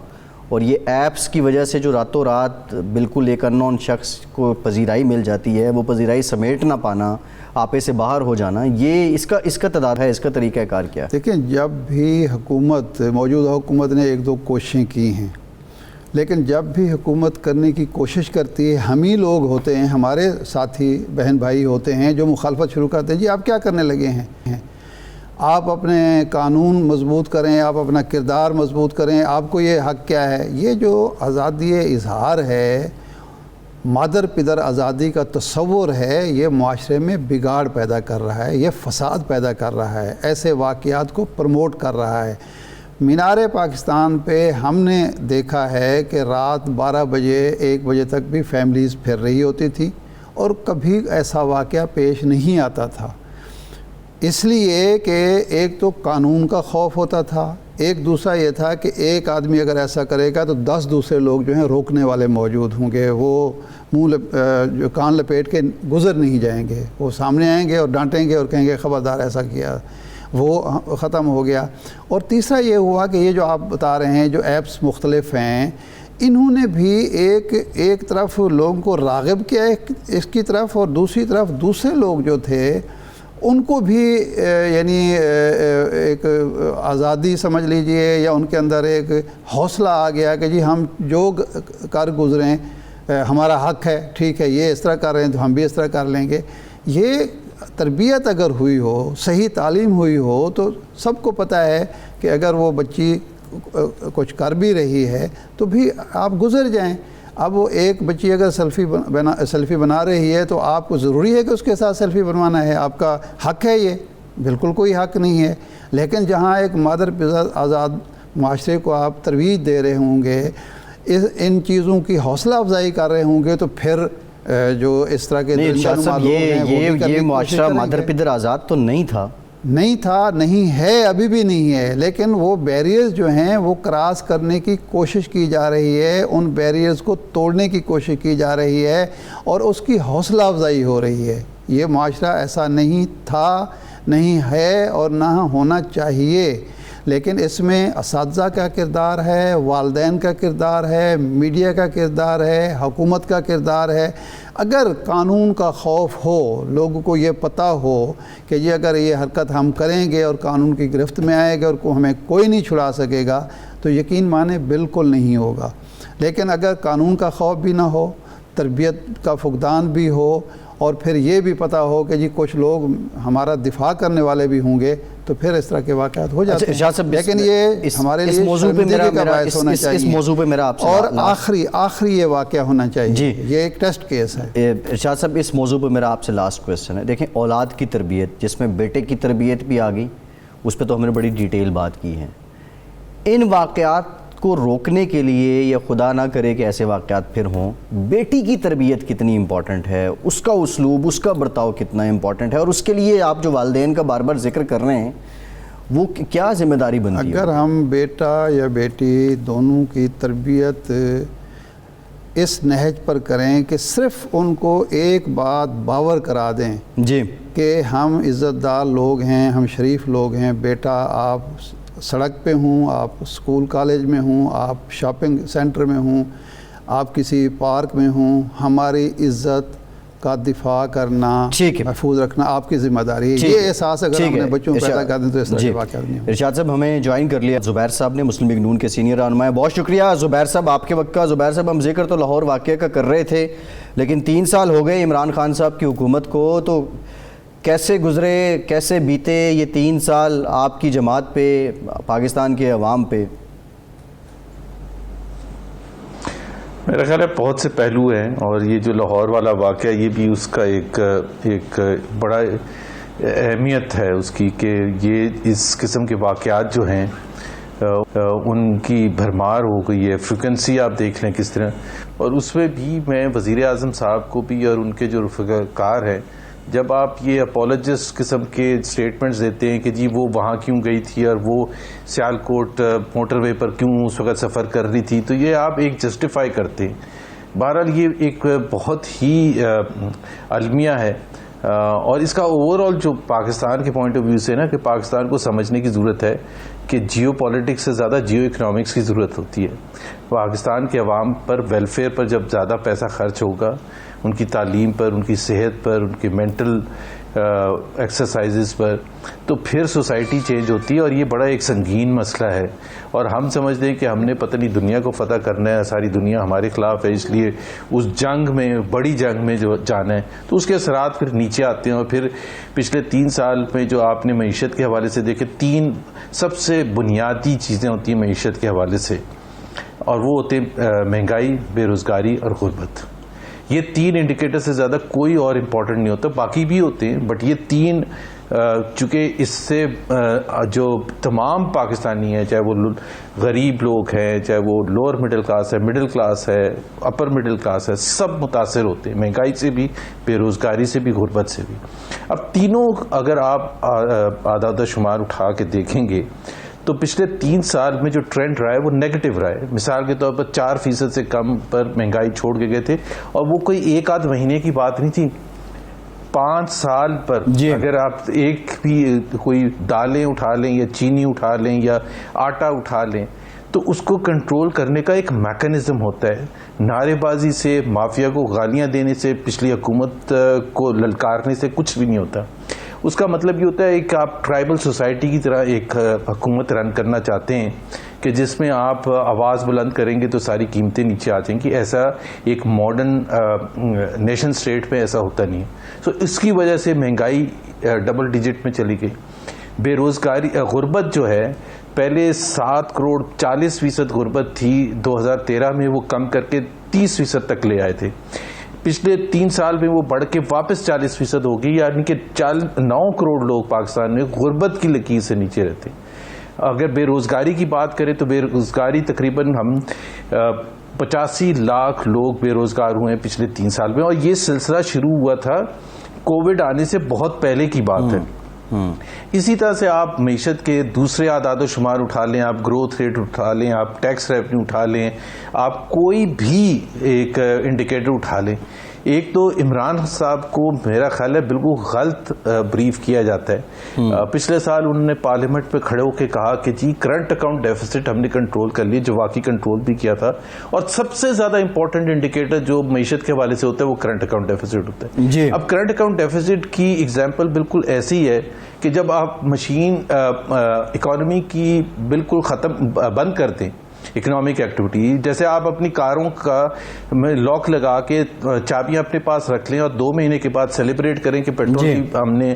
اور یہ ایپس کی وجہ سے جو راتوں رات بالکل ایک انون شخص کو پذیرائی مل جاتی ہے، وہ پذیرائی سمیٹ نہ پانا، آپے سے باہر ہو جانا، یہ اس کا تضاد ہے، اس کا طریقہ کار کیا ہے؟ دیکھیں، جب بھی موجودہ حکومت نے 1-2 کوششیں کی ہیں، لیکن جب بھی حکومت کرنے کی کوشش کرتی ہے، ہم ہی لوگ ہوتے ہیں، ہمارے ساتھی بہن بھائی ہوتے ہیں جو مخالفت شروع کرتے ہیں. جی آپ کیا کرنے لگے ہیں؟ آپ اپنے قانون مضبوط کریں، آپ اپنا کردار مضبوط کریں، آپ کو یہ حق کیا ہے؟ یہ جو آزادی اظہار ہے مادر پدر آزادی کا تصور ہے یہ معاشرے میں بگاڑ پیدا کر رہا ہے، یہ فساد پیدا کر رہا ہے، ایسے واقعات کو پروموٹ کر رہا ہے۔ مینار پاکستان پہ ہم نے دیکھا ہے کہ رات 12 بجے 1 بجے تک بھی فیملیز پھر رہی ہوتی تھی اور کبھی ایسا واقعہ پیش نہیں آتا تھا، اس لیے کہ ایک تو قانون کا خوف ہوتا تھا، ایک دوسرا یہ تھا کہ ایک آدمی اگر ایسا کرے گا تو 10 دوسرے لوگ جو ہیں روکنے والے موجود ہوں گے، وہ جو کان لپیٹ کے گزر نہیں جائیں گے، وہ سامنے آئیں گے اور ڈانٹیں گے اور کہیں گے خبردار ایسا کیا، وہ ختم ہو گیا۔ اور تیسرا یہ ہوا کہ یہ جو آپ بتا رہے ہیں جو ایپس مختلف ہیں، انہوں نے بھی ایک طرف لوگوں کو راغب کیا اس کی طرف، اور دوسری طرف دوسرے لوگ جو تھے ان کو بھی یعنی ایک آزادی سمجھ لیجئے یا ان کے اندر ایک حوصلہ آ گیا کہ جی ہم جو کر گزریں ہمارا حق ہے، ٹھیک ہے، یہ اس طرح کر رہے ہیں تو ہم بھی اس طرح کر لیں گے۔ یہ تربیت اگر ہوئی ہو، صحیح تعلیم ہوئی ہو، تو سب کو پتہ ہے کہ اگر وہ بچی کچھ کر بھی رہی ہے تو بھی آپ گزر جائیں۔ اب وہ ایک بچی اگر سیلفی بنا رہی ہے تو آپ کو ضروری ہے کہ اس کے ساتھ سیلفی بنوانا ہے، آپ کا حق ہے، یہ بالکل کوئی حق نہیں ہے۔ لیکن جہاں ایک مادر پدر آزاد معاشرے کو آپ ترویج دے رہے ہوں گے، ان چیزوں کی حوصلہ افزائی کر رہے ہوں گے، تو پھر جو اس طرح کے یہ معاشرہ مادر پدر آزاد تو نہیں تھا، نہیں ہے، ابھی بھی نہیں ہے، لیکن وہ بیریئرز جو ہیں وہ کراس کرنے کی کوشش کی جا رہی ہے، ان بیریئرز کو توڑنے کی کوشش کی جا رہی ہے اور اس کی حوصلہ افزائی ہو رہی ہے۔ یہ معاشرہ ایسا نہیں تھا، نہیں ہے اور نہ ہونا چاہیے، لیکن اس میں اساتذہ کا کردار ہے، والدین کا کردار ہے، میڈیا کا کردار ہے، حکومت کا کردار ہے۔ اگر قانون کا خوف ہو، لوگوں کو یہ پتہ ہو کہ یہ اگر یہ حرکت ہم کریں گے اور قانون کی گرفت میں آئے گا اور ہمیں کوئی نہیں چھڑا سکے گا، تو یقین مانے بالکل نہیں ہوگا۔ لیکن اگر قانون کا خوف بھی نہ ہو، تربیت کا فقدان بھی ہو، اور پھر یہ بھی پتہ ہو کہ جی کچھ لوگ ہمارا دفاع کرنے والے بھی ہوں گے، تو پھر اس طرح کے واقعات ہو جاتے ہیں۔ لیکن یہ ہمارے لیے شرمندگی کا باعث ہونا چاہیے، اس موضوع پہ میرا آپ سے اور آخری یہ واقعہ ہونا چاہیے، یہ ایک ٹیسٹ کیس ہے۔ ارشاد صاحب، اس موضوع پہ میرا آپ سے لاسٹ کویسچن ہے۔ دیکھیں، اولاد کی تربیت، جس میں بیٹے کی تربیت بھی آ گئی، اس پہ تو ہم نے بڑی ڈیٹیل بات کی ہے۔ ان واقعات کو روکنے کے لیے، یا خدا نہ کرے کہ ایسے واقعات پھر ہوں، بیٹی کی تربیت کتنی امپورٹنٹ ہے، اس کا اسلوب، اس کا برتاؤ کتنا امپورٹنٹ ہے، اور اس کے لیے آپ جو والدین کا بار بار ذکر کر رہے ہیں وہ کیا ذمہ داری بنتی ہے؟ اگر ہم بیٹا یا بیٹی دونوں کی تربیت اس نہج پر کریں کہ صرف ان کو ایک بات باور کرا دیں جی کہ ہم عزت دار لوگ ہیں، ہم شریف لوگ ہیں، بیٹا آپ سڑک پہ ہوں، آپ اسکول کالج میں ہوں، آپ شاپنگ سینٹر میں ہوں، آپ کسی پارک میں ہوں، ہماری عزت کا دفاع کرنا، محفوظ رکھنا آپ کی ذمہ داری ہے۔ یہ احساس اگر ہم نے بچوں کو پیدا کر دیں تو اس طرح کے واقعات نہیں ہوں۔ ارشاد صاحب، ہمیں جوائن کر لیا زبیر صاحب نے، مسلم لیگ نون کے سینئر رہنما ہیں۔ بہت شکریہ زبیر صاحب آپ کے وقت کا۔ زبیر صاحب، ہم ذکر تو لاہور واقعہ کا کر رہے تھے، لیکن 3 سال ہو گئے عمران خان صاحب کی حکومت کو، تو کیسے گزرے، کیسے بیتے یہ 3 سال آپ کی جماعت پہ، پاکستان کے عوام پہ؟ میرا خیال ہے بہت سے پہلو ہیں، اور یہ جو لاہور والا واقعہ یہ بھی اس کا ایک بڑا اہمیت ہے اس کی، کہ یہ اس قسم کے واقعات جو ہیں ان کی بھرمار ہو گئی ہے، فریکوینسی آپ دیکھ لیں کس طرح، اور اس میں بھی میں وزیر اعظم صاحب کو بھی اور ان کے جو رفقا کار ہیں، جب آپ یہ اپولوجسٹ قسم کے سٹیٹمنٹس دیتے ہیں کہ جی وہ وہاں کیوں گئی تھی اور وہ سیالکوٹ موٹر وے پر کیوں اس وقت سفر کر رہی تھی، تو یہ آپ ایک جسٹیفائی کرتے ہیں۔ بہرحال یہ ایک بہت ہی المیہ ہے، اور اس کا اوورآل جو پاکستان کے پوائنٹ آف ویو سے نا، کہ پاکستان کو سمجھنے کی ضرورت ہے کہ جیو پولیٹکس سے زیادہ جیو اکنامکس کی ضرورت ہوتی ہے۔ پاکستان کے عوام پر ویلفیئر پر جب زیادہ پیسہ خرچ ہوگا، ان کی تعلیم پر، ان کی صحت پر، ان کی مینٹل ایکسرسائزز پر، تو پھر سوسائٹی چینج ہوتی ہے، اور یہ بڑا ایک سنگین مسئلہ ہے۔ اور ہم سمجھتے ہیں کہ ہم نے پتہ نہیں دنیا کو فتح کرنا ہے، ساری دنیا ہمارے خلاف ہے، اس لیے اس جنگ میں، بڑی جنگ میں جو جانا ہے، تو اس کے اثرات پھر نیچے آتے ہیں۔ اور پھر پچھلے 3 سال میں جو آپ نے معیشت کے حوالے سے دیکھے، 3 سب سے بنیادی چیزیں ہوتی ہیں معیشت کے حوالے سے، اور وہ ہوتے ہیں مہنگائی، بے روزگاری اور غربت۔ یہ 3 انڈیکیٹر سے زیادہ کوئی اور امپورٹنٹ نہیں ہوتا. باقی بھی ہوتے ہیں بٹ یہ 3 چونکہ اس سے جو تمام پاکستانی ہیں, چاہے وہ غریب لوگ ہیں, چاہے وہ لوور مڈل کلاس ہے, مڈل کلاس ہے, اپر مڈل کلاس ہے, سب متاثر ہوتے ہیں, مہنگائی سے بھی, بے روزگاری سے بھی, غربت سے بھی. اب تینوں اگر آپ اعداد و شمار اٹھا کے دیکھیں گے تو پچھلے 3 سال میں جو ٹرینڈ رہا ہے وہ نیگیٹو رہا ہے. مثال کے طور پر 4% سے کم پر مہنگائی چھوڑ کے گئے تھے, اور وہ کوئی 1 مہینے کی بات نہیں تھی. 5 سال پر اگر آپ ایک بھی کوئی دالیں اٹھا لیں یا چینی اٹھا لیں یا آٹا اٹھا لیں تو اس کو کنٹرول کرنے کا ایک میکانزم ہوتا ہے. نعرے بازی سے, مافیا کو گالیاں دینے سے, پچھلی حکومت کو للکارنے سے کچھ بھی نہیں ہوتا. اس کا مطلب یہ ہوتا ہے کہ آپ ٹرائبل سوسائٹی کی طرح ایک حکومت رن کرنا چاہتے ہیں کہ جس میں آپ آواز بلند کریں گے تو ساری قیمتیں نیچے آ جائیں گی. ایسا ایک ماڈرن نیشن سٹیٹ میں ایسا ہوتا نہیں ہے. تو اس کی وجہ سے مہنگائی ڈبل ڈیجٹ میں چلی گئی. بے روزگاری, غربت جو ہے پہلے 7 کروڑ 40% غربت تھی, 2013 میں وہ کم کر کے 30% تک لے آئے تھے. پچھلے 3 سال میں وہ بڑھ کے واپس 40% ہو گئی, یعنی کہ 9 کروڑ لوگ پاکستان میں غربت کی لکیر سے نیچے رہتے. اگر بے روزگاری کی بات کریں تو بے روزگاری تقریباً ہم 85 لاکھ لوگ بے روزگار ہوئے ہیں پچھلے 3 سال میں, اور یہ سلسلہ شروع ہوا تھا کووڈ آنے سے بہت پہلے کی بات ہے. اسی طرح سے آپ معیشت کے دوسرے اعداد و شمار اٹھا لیں, آپ گروتھ ریٹ اٹھا لیں, آپ ٹیکس ریونیو اٹھا لیں, آپ کوئی بھی ایک انڈیکیٹر اٹھا لیں, ایک تو عمران صاحب کو میرا خیال ہے بالکل غلط بریف کیا جاتا ہے. پچھلے سال انہوں نے پارلیمنٹ میں کھڑے ہو کے کہا کہ جی کرنٹ اکاؤنٹ ڈیفیسٹ ہم نے کنٹرول کر لیا, جو واقعی کنٹرول بھی کیا تھا. اور سب سے زیادہ امپورٹنٹ انڈیکیٹر جو معیشت کے حوالے سے ہوتا ہے وہ کرنٹ اکاؤنٹ ڈیفیسٹ ہوتا ہے جی. اب کرنٹ اکاؤنٹ ڈیفیسٹ کی ایگزامپل بالکل ایسی ہے کہ جب آپ مشین اکانومی کی بالکل بند کر دیں, اکنامک ایکٹیویٹی, جیسے آپ اپنی کاروں کا لاک لگا کے چابیاں اپنے پاس رکھ لیں اور 2 مہینے کے بعد سیلیبریٹ کریں کہ پیٹرول کی ہم نے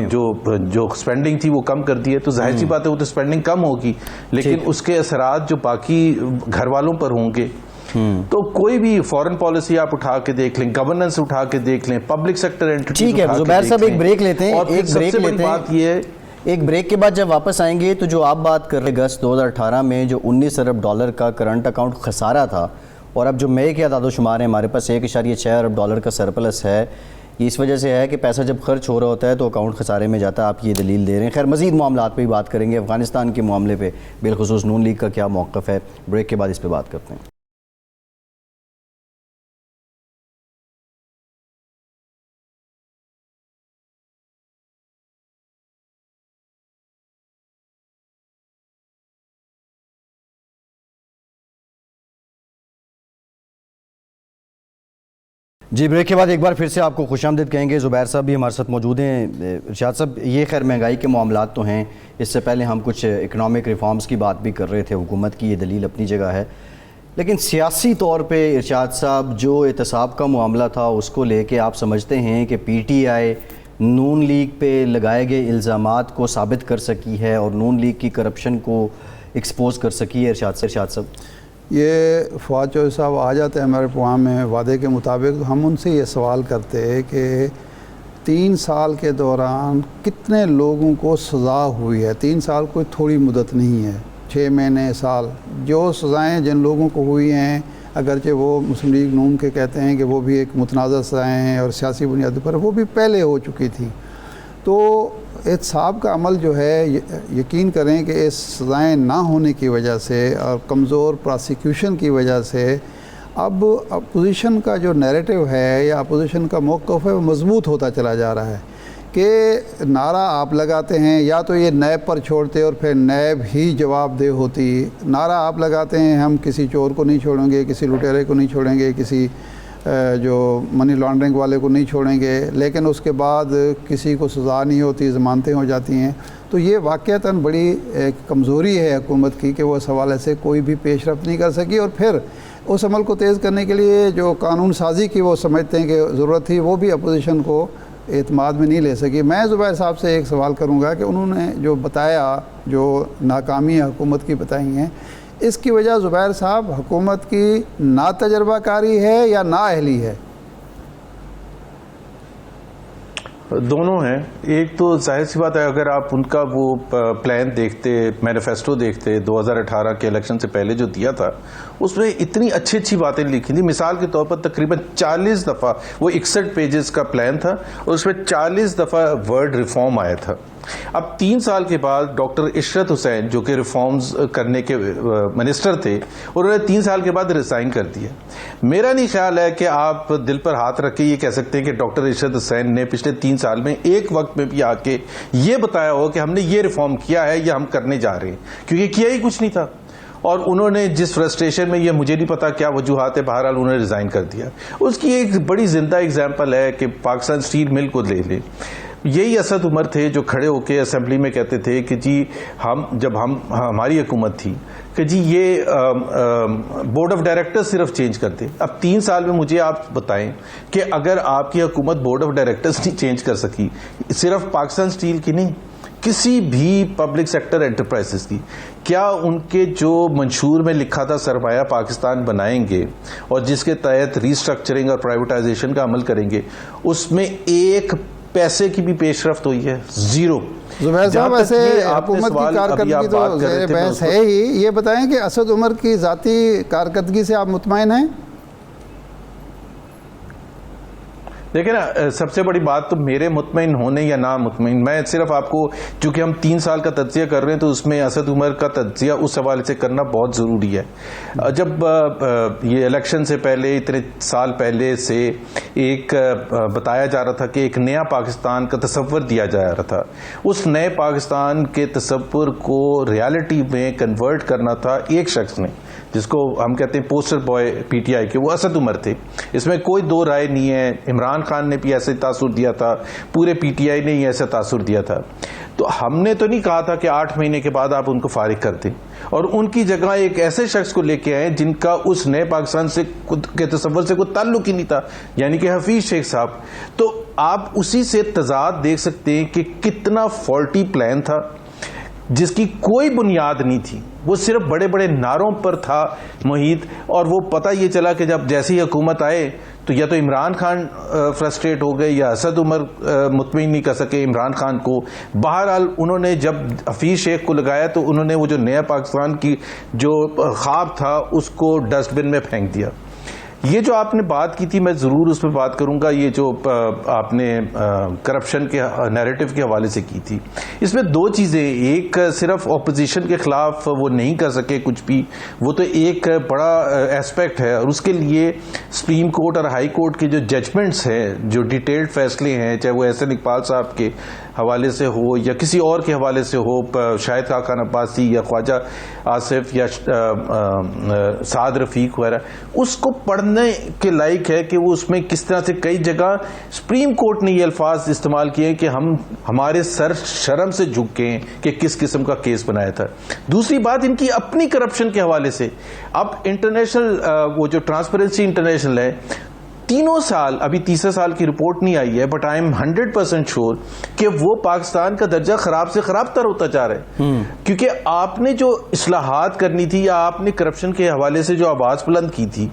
جو سپینڈنگ تھی وہ کم کر دی ہے, تو ظاہر سی بات ہے وہ تو سپینڈنگ کم ہوگی, لیکن اس کے اثرات جو باقی گھر والوں پر ہوں گے. تو کوئی بھی فورن پالیسی آپ اٹھا کے دیکھ لیں, گورننس اٹھا کے دیکھ لیں, پبلک سیکٹر اینٹیٹیز ٹھیک ہے. زبیر صاحب ایک بریک لیتے ہیں, ایک بریک لیتے ہیں. بات یہ ہے ایک بریک کے بعد جب واپس آئیں گے تو جو آپ بات کر رہے اگست 2018 میں جو 19 ارب ڈالر کا کرنٹ اکاؤنٹ خسارہ تھا, اور اب جو مئی کے اعداد و شمار ہیں ہمارے پاس 1.6 ارب ڈالر کا سرپلس ہے, یہ اس وجہ سے ہے کہ پیسہ جب خرچ ہو رہا ہوتا ہے تو اکاؤنٹ خسارے میں جاتا ہے. آپ یہ دلیل دے رہے ہیں. خیر مزید معاملات پہ بھی بات کریں گے, افغانستان کے معاملے پہ بالخصوص نون لیگ کا کیا موقف ہے, بریک کے بعد اس پہ بات کرتے ہیں. جی بریک کے بعد ایک بار پھر سے آپ کو خوش آمدید کہیں گے. زبیر صاحب بھی ہمارے ساتھ موجود ہیں. ارشاد صاحب, یہ خیر مہنگائی کے معاملات تو ہیں, اس سے پہلے ہم کچھ اکنامک ریفارمز کی بات بھی کر رہے تھے. حکومت کی یہ دلیل اپنی جگہ ہے, لیکن سیاسی طور پہ ارشاد صاحب جو احتساب کا معاملہ تھا اس کو لے کے آپ سمجھتے ہیں کہ P T I known league پہ لگائے گئے الزامات کو ثابت کر سکی ہے اور نون لیگ کی کرپشن کو ایکسپوز کر سکی ہے؟ ارشاد صاحب یہ فواد چوہدری صاحب آ جاتے ہیں ہمارے پروگرام میں وعدے کے مطابق, تو ہم ان سے یہ سوال کرتے ہیں کہ 3 سال کے دوران کتنے لوگوں کو سزا ہوئی ہے. 3 سال کوئی تھوڑی مدت نہیں ہے, 6 مہینے, سال. جو سزائیں جن لوگوں کو ہوئی ہیں, اگرچہ وہ مسلم لیگ نون کے کہتے ہیں کہ وہ بھی ایک متنازع سزائیں ہیں اور سیاسی بنیادوں پر, وہ بھی پہلے ہو چکی تھی. تو احتساب کا عمل جو ہے, یقین کریں کہ اس سزائیں نہ ہونے کی وجہ سے اور کمزور پراسیکیوشن کی وجہ سے اب اپوزیشن کا جو نیریٹو ہے یا اپوزیشن کا موقف ہے وہ مضبوط ہوتا چلا جا رہا ہے. کہ نعرہ آپ لگاتے ہیں, یا تو یہ نیب پر چھوڑتے اور پھر نیب ہی جواب دہ ہوتی. نعرہ آپ لگاتے ہیں ہم کسی چور کو نہیں چھوڑیں گے, کسی لٹیرے کو نہیں چھوڑیں گے, کسی جو منی لانڈرنگ والے کو نہیں چھوڑیں گے, لیکن اس کے بعد کسی کو سزا نہیں ہوتی, ضمانتیں ہو جاتی ہیں. تو یہ واقعتاً بڑی ایک کمزوری ہے حکومت کی کہ وہ اس حوالے سے کوئی بھی پیش رفت نہیں کر سکی. اور پھر اس عمل کو تیز کرنے کے لیے جو قانون سازی کی وہ سمجھتے ہیں کہ ضرورت تھی, وہ بھی اپوزیشن کو اعتماد میں نہیں لے سکی. میں زبیر صاحب سے ایک سوال کروں گا کہ انہوں نے جو بتایا, جو ناکامی حکومت کی بتائی ہیں, اس کی وجہ زبیر صاحب حکومت کی نا تجربہ کاری ہے یا نا اہلی ہے؟ دونوں ہیں. ایک تو ظاہر سی بات ہے اگر آپ ان کا وہ پلان دیکھتے, مینیفیسٹو دیکھتے 2018 کے الیکشن سے پہلے جو دیا تھا, اس میں اتنی اچھی باتیں لکھی تھیں. مثال کے طور پر تقریباً 40 دفعہ, وہ 61 پیجز کا پلان تھا اور اس میں 40 دفعہ ورڈ ریفارم آیا تھا. اب 3 سال کے بعد ڈاکٹر عشرت حسین جو کہ ریفارمز کرنے کے منسٹر تھے, انہوں نے 3 سال کے بعد ریزائن کر دیا. میرا نہیں خیال ہے کہ آپ دل پر ہاتھ رکھ کے یہ کہہ سکتے ہیں کہ ڈاکٹر عشرت حسین نے پچھلے 3 سال میں ایک وقت میں بھی آ کے یہ بتایا ہو کہ ہم نے یہ ریفارم کیا ہے یا ہم کرنے جا رہے ہیں, کیونکہ کیا ہی کچھ نہیں تھا. اور انہوں نے جس فرسٹریشن میں, یہ مجھے نہیں پتا کیا وجوہات ہے, بہرحال انہوں نے ریزائن کر دیا. اس کی ایک بڑی زندہ اگزامپل ہے کہ پاکستان اسٹیل مل کو لے لیں. یہی اسد عمر تھے جو کھڑے ہو کے اسمبلی میں کہتے تھے کہ جی ہماری حکومت تھی کہ جی یہ بورڈ آف ڈائریکٹر صرف چینج کرتے. اب 3 سال میں مجھے آپ بتائیں کہ اگر آپ کی حکومت بورڈ آف ڈائریکٹرز نہیں چینج کر سکی, صرف پاکستان اسٹیل کی نہیں, کسی بھی پبلک سیکٹر انٹرپرائزز کی, کیا ان کے جو منشور میں لکھا تھا سرمایہ پاکستان بنائیں گے اور جس کے تحت ریسٹرکچرنگ اور پرائیویٹائزیشن کا عمل کریں گے, اس میں ایک پیسے کی بھی پیش رفت ہوئی ہے؟ زیرو. زبیر صاحب, ایسے حکومت کی کارکردگی تو زیر بحث ہے ہی. یہ بتائیں کہ اسد عمر کی ذاتی کارکردگی سے آپ مطمئن ہیں؟ دیکھیں نا, سب سے بڑی بات تو میرے مطمئن ہونے یا نا مطمئن, میں صرف آپ کو, چونکہ ہم 3 سال کا تجزیہ کر رہے ہیں تو اس میں اسد عمر کا تجزیہ اس حوالے سے کرنا بہت ضروری ہے. جب یہ الیکشن سے پہلے, اتنے سال پہلے سے ایک بتایا جا رہا تھا کہ ایک نیا پاکستان کا تصور دیا جا رہا تھا, اس نئے پاکستان کے تصور کو ریالٹی میں کنورٹ کرنا تھا ایک شخص نے, جس کو ہم کہتے ہیں poster boy P T I کے, وہ اسد عمر تھے. اس میں کوئی دو رائے نہیں ہے. عمران خان نے بھی ایسے تاثر دیا تھا, پورے پی ٹی آئی نے ہی ایسا تاثر دیا تھا. تو ہم نے تو نہیں کہا تھا کہ 8 مہینے کے بعد آپ ان کو فارغ کر دیں اور ان کی جگہ ایک ایسے شخص کو لے کے آئیں جن کا اس نئے پاکستان سے کے تصور سے کوئی تعلق ہی نہیں تھا, یعنی کہ حفیظ شیخ صاحب. تو آپ اسی سے تضاد دیکھ سکتے ہیں کہ کتنا فالٹی پلان تھا جس کی کوئی بنیاد نہیں تھی, وہ صرف بڑے بڑے نعروں پر تھا محیط. اور وہ پتہ یہ چلا کہ جب جیسی حکومت آئے تو یا تو عمران خان فرسٹریٹ ہو گئے یا اسد عمر مطمئن نہیں کر سکے عمران خان کو. بہرحال انہوں نے جب حفیظ شیخ کو لگایا تو انہوں نے وہ جو نیا پاکستان کی جو خواب تھا اس کو ڈسٹ بن میں پھینک دیا. یہ جو آپ نے بات کی تھی, میں ضرور اس پہ بات کروں گا, یہ جو آپ نے کرپشن کے نیریٹو کے حوالے سے کی تھی, اس میں 2 چیزیں. ایک صرف اپوزیشن کے خلاف وہ نہیں کر سکے کچھ بھی, وہ تو ایک بڑا ایسپیکٹ ہے, اور اس کے لیے سپریم کورٹ اور ہائی کورٹ کے جو ججمنٹس ہیں, جو ڈیٹیلڈ فیصلے ہیں, چاہے وہ احسن اقبال صاحب کے حوالے سے ہو یا کسی اور کے حوالے سے ہو, شاہد خاقان عباسی یا خواجہ آصف یا سعد رفیق وغیرہ, اس کو پڑھنے کے لائق ہے کہ وہ اس میں کس طرح سے کئی جگہ سپریم کورٹ نے یہ الفاظ استعمال کیے کہ ہم ہمارے سر شرم سے جھک گئے کہ کس قسم کا کیس بنایا تھا. دوسری بات ان کی اپنی کرپشن کے حوالے سے, اب انٹرنیشنل وہ جو ٹرانسپیرنسی انٹرنیشنل ہے, 3 سال, ابھی 3 سال کی رپورٹ نہیں آئی ہے, بٹ آئی ایم 100% شیور کہ وہ پاکستان کا درجہ خراب سے خراب تر ہوتا جا رہا ہے. کیونکہ آپ نے جو اصلاحات کرنی تھی یا آپ نے کرپشن کے حوالے سے جو آواز بلند کی تھی,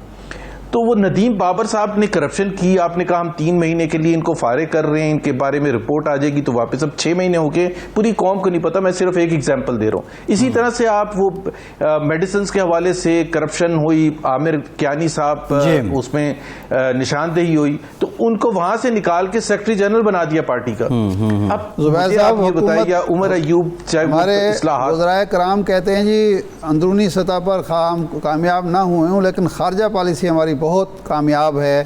تو وہ ندیم بابر صاحب نے کرپشن کی, آپ نے کہا ہم 3 مہینے کے لیے ان کو فارغ کر رہے ہیں, ان کے بارے میں رپورٹ آ جائے گی تو واپس. اب 6 مہینے ہو گئے, پوری قوم کو نہیں پتا, میں صرف ایک ایگزامپل دے رہا ہوں. اسی طرح سے آپ وہ میڈیسنز کے حوالے سے کرپشن ہوئی, عامر کیانی صاحب اس میں نشاندہی ہوئی, تو ان کو وہاں سے نکال کے سیکرٹری جنرل بنا دیا پارٹی کا. اب زبیر صاحب, یہ بتائیے, عمر ایوب ہمارے وزرائے کرام کہتے ہیں جی اندرونی سطح پر کامیاب نہ ہوئے ہوں لیکن خارجہ پالیسی ہماری بہت کامیاب ہے,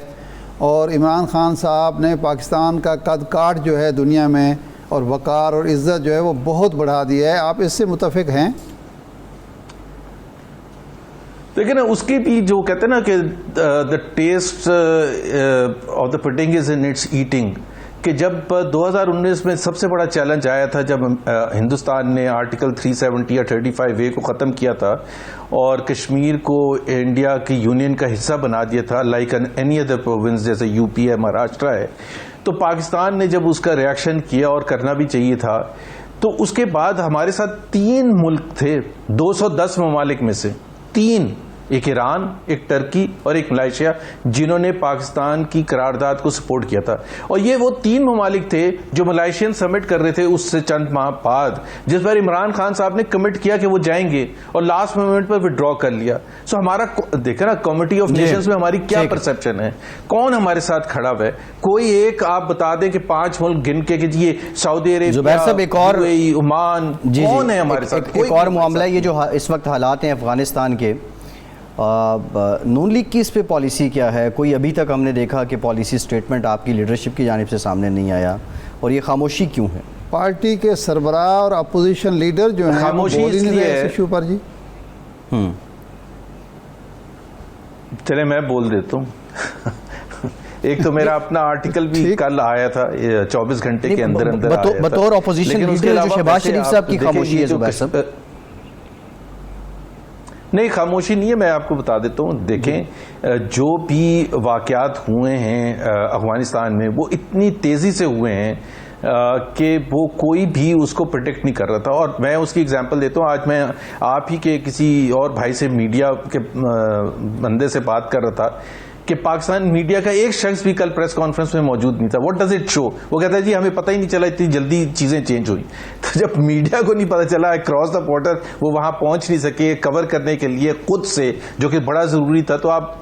اور عمران خان صاحب نے پاکستان کا قد کاٹ جو ہے دنیا میں اور وقار اور عزت جو ہے وہ بہت بڑھا دیا ہے. آپ اس سے متفق ہیں؟ لیکن اس کی بھی جو کہتے ہیں نا کہ the test of the pudding is in its eating, کہ جب 2019 میں سب سے بڑا چیلنج آیا تھا جب ہندوستان نے آرٹیکل 370 یا 35A کو ختم کیا تھا اور کشمیر کو انڈیا کی یونین کا حصہ بنا دیا تھا, لائک اینی ادر پروونس جیسے یو پی ہے, مہاراشٹرا ہے, تو پاکستان نے جب اس کا ریاکشن کیا, اور کرنا بھی چاہیے تھا, تو اس کے بعد ہمارے ساتھ 3 ملک تھے 210 ممالک میں سے, 3 ایک ایران، ایک ترکی اور ایک ملائیشیا، جنہوں نے پاکستان کی قرارداد کو سپورٹ کیا تھا. اور یہ وہ 3 ممالک تھے جو ملائیشین سمٹ کر رہے تھے اس سے چند ماہ بعد، جس پر عمران خان صاحب نے کمٹ کیا کہ وہ جائیں گے اور لاسٹ مومنٹ پر وڈرا کر لیا. سو ہمارا دیکھیں نا کمیٹی آف نیشنز میں ہماری کیا پرسپشن ہے، کون ہمارے ساتھ کھڑا ہے؟ کوئی ایک آپ بتا دیں کہ 5 ملک گن کے کہ یہ سعودی عربیہ، عمان، کون ہے ہمارے ساتھ؟ ایک اور معاملہ ہے یہ جو اس وقت حالات ہیں افغانستان کے، نون لیگ کی اس پہ پالیسی کیا ہے؟ کوئی ابھی تک ہم نے دیکھا کہ پالیسی سٹیٹمنٹ آپ کی لیڈرشپ کی جانب سے سامنے نہیں آیا، اور یہ خاموشی کیوں ہے؟ پارٹی کے سربراہ اور اپوزیشن لیڈر جو ہیں خاموشی اس لیے ہے، ایشو پر جی چلے میں بول دیتا ہوں. ایک تو میرا اپنا آرٹیکل بھی کل آیا تھا، 24 گھنٹے کے اندر اندر آیا تھا. بطور اپوزیشن لیڈر جو شہباز شریف صاحب کی خاموشی ہے زبیر صاحب؟ نہیں، خاموشی نہیں ہے، میں آپ کو بتا دیتا ہوں. دیکھیں، جو بھی واقعات ہوئے ہیں افغانستان میں وہ اتنی تیزی سے ہوئے ہیں کہ وہ کوئی بھی اس کو پریڈکٹ نہیں کر رہا تھا. اور میں اس کی اگزامپل دیتا ہوں. آج میں آپ ہی کے کسی اور بھائی سے، میڈیا کے بندے سے بات کر رہا تھا کہ پاکستان میڈیا کا ایک شخص بھی کل پریس کانفرنس میں موجود نہیں تھا. واٹ ڈز اٹ شو؟ وہ کہتا ہے جی ہمیں پتہ ہی نہیں چلا اتنی جلدی چیزیں چینج ہوئی. تو جب میڈیا کو نہیں پتہ چلا اکراس دا بارڈر وہ وہاں پہنچ نہیں سکے کور کرنے کے لیے خود سے، جو کہ بڑا ضروری تھا. تو آپ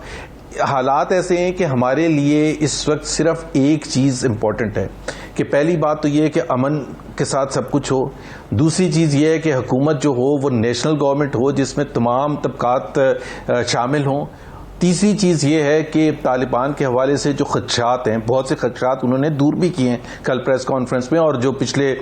حالات ایسے ہیں کہ ہمارے لیے اس وقت صرف ایک چیز امپورٹنٹ ہے کہ پہلی بات تو یہ ہے کہ امن کے ساتھ سب کچھ ہو. دوسری چیز یہ ہے کہ حکومت جو ہو وہ نیشنل گورنمنٹ ہو جس میں تمام طبقات شامل ہوں. تیسری چیز یہ ہے کہ طالبان کے حوالے سے جو خدشات ہیں، بہت سے خدشات انہوں نے دور بھی کیے ہیں کل پریس کانفرنس میں، اور جو پچھلے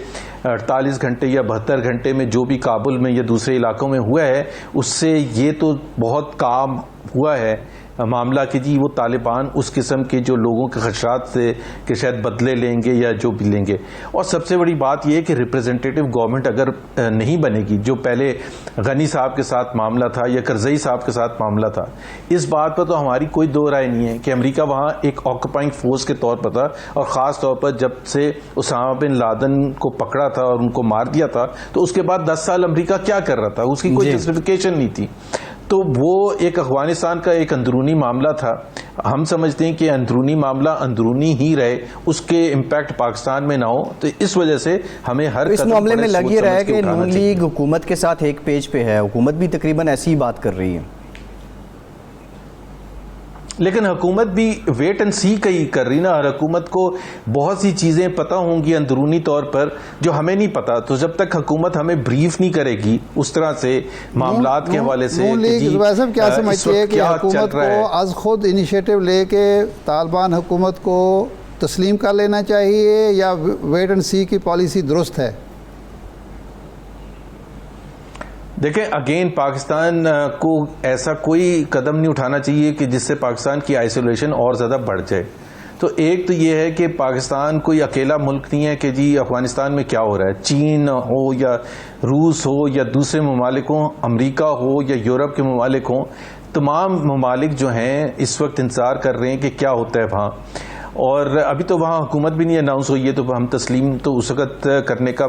48 گھنٹے یا 72 گھنٹے میں جو بھی کابل میں یا دوسرے علاقوں میں ہوا ہے اس سے یہ تو بہت کام ہوا ہے معاملہ کہ جی وہ طالبان اس قسم کے جو لوگوں کے خدشات سے کہ شاید بدلے لیں گے یا جو بھی لیں گے. اور سب سے بڑی بات یہ ہے کہ ریپریزنٹیٹو گورنمنٹ اگر نہیں بنے گی، جو پہلے غنی صاحب کے ساتھ معاملہ تھا یا کرزئی صاحب کے ساتھ معاملہ تھا، اس بات پر تو ہماری کوئی دو رائے نہیں ہے کہ امریکہ وہاں ایک آکوپائنگ فورس کے طور پر تھا. اور خاص طور پر جب سے اسامہ بن لادن کو پکڑا تھا اور ان کو مار دیا تھا تو اس کے بعد 10 سال امریکہ کیا کر رہا تھا؟ اس کی کوئی جسٹیفیکیشن نہیں تھی. تو وہ ایک افغانستان کا ایک اندرونی معاملہ تھا. ہم سمجھتے ہیں کہ اندرونی معاملہ اندرونی ہی رہے، اس کے امپیکٹ پاکستان میں نہ ہو. تو اس وجہ سے ہمیں ہر اس معاملے میں لگ یہ رہا ہے کہ نون لیگ حکومت کے ساتھ ایک پیج پہ ہے، حکومت بھی تقریباً ایسی ہی بات کر رہی ہے. لیکن حکومت بھی ویٹ اینڈ سی کا ہی کر رہی نا. ہر حکومت کو بہت سی چیزیں پتہ ہوں گی اندرونی طور پر جو ہمیں نہیں پتا. تو جب تک حکومت ہمیں بریف نہیں کرے گی اس طرح سے معاملات کے حوالے سے، نون لیگ صاحب کیا سمجھتی ہے کہ حکومت کو از خود انیشیٹو لے کے طالبان حکومت کو تسلیم کر لینا چاہیے یا ویٹ اینڈ سی کی پالیسی درست ہے؟ دیکھیں اگین پاکستان کو ایسا کوئی قدم نہیں اٹھانا چاہیے کہ جس سے پاکستان کی آئسولیشن اور زیادہ بڑھ جائے. تو ایک تو یہ ہے کہ پاکستان کوئی اکیلا ملک نہیں ہے کہ جی افغانستان میں کیا ہو رہا ہے. چین ہو یا روس ہو یا دوسرے ممالک ہوں، امریکہ ہو یا یورپ کے ممالک ہوں، تمام ممالک جو ہیں اس وقت انتظار کر رہے ہیں کہ کیا ہوتا ہے وہاں. اور ابھی تو وہاں حکومت بھی نہیں اناؤنس ہوئی ہے تو ہم تسلیم تو اس وقت کرنے کا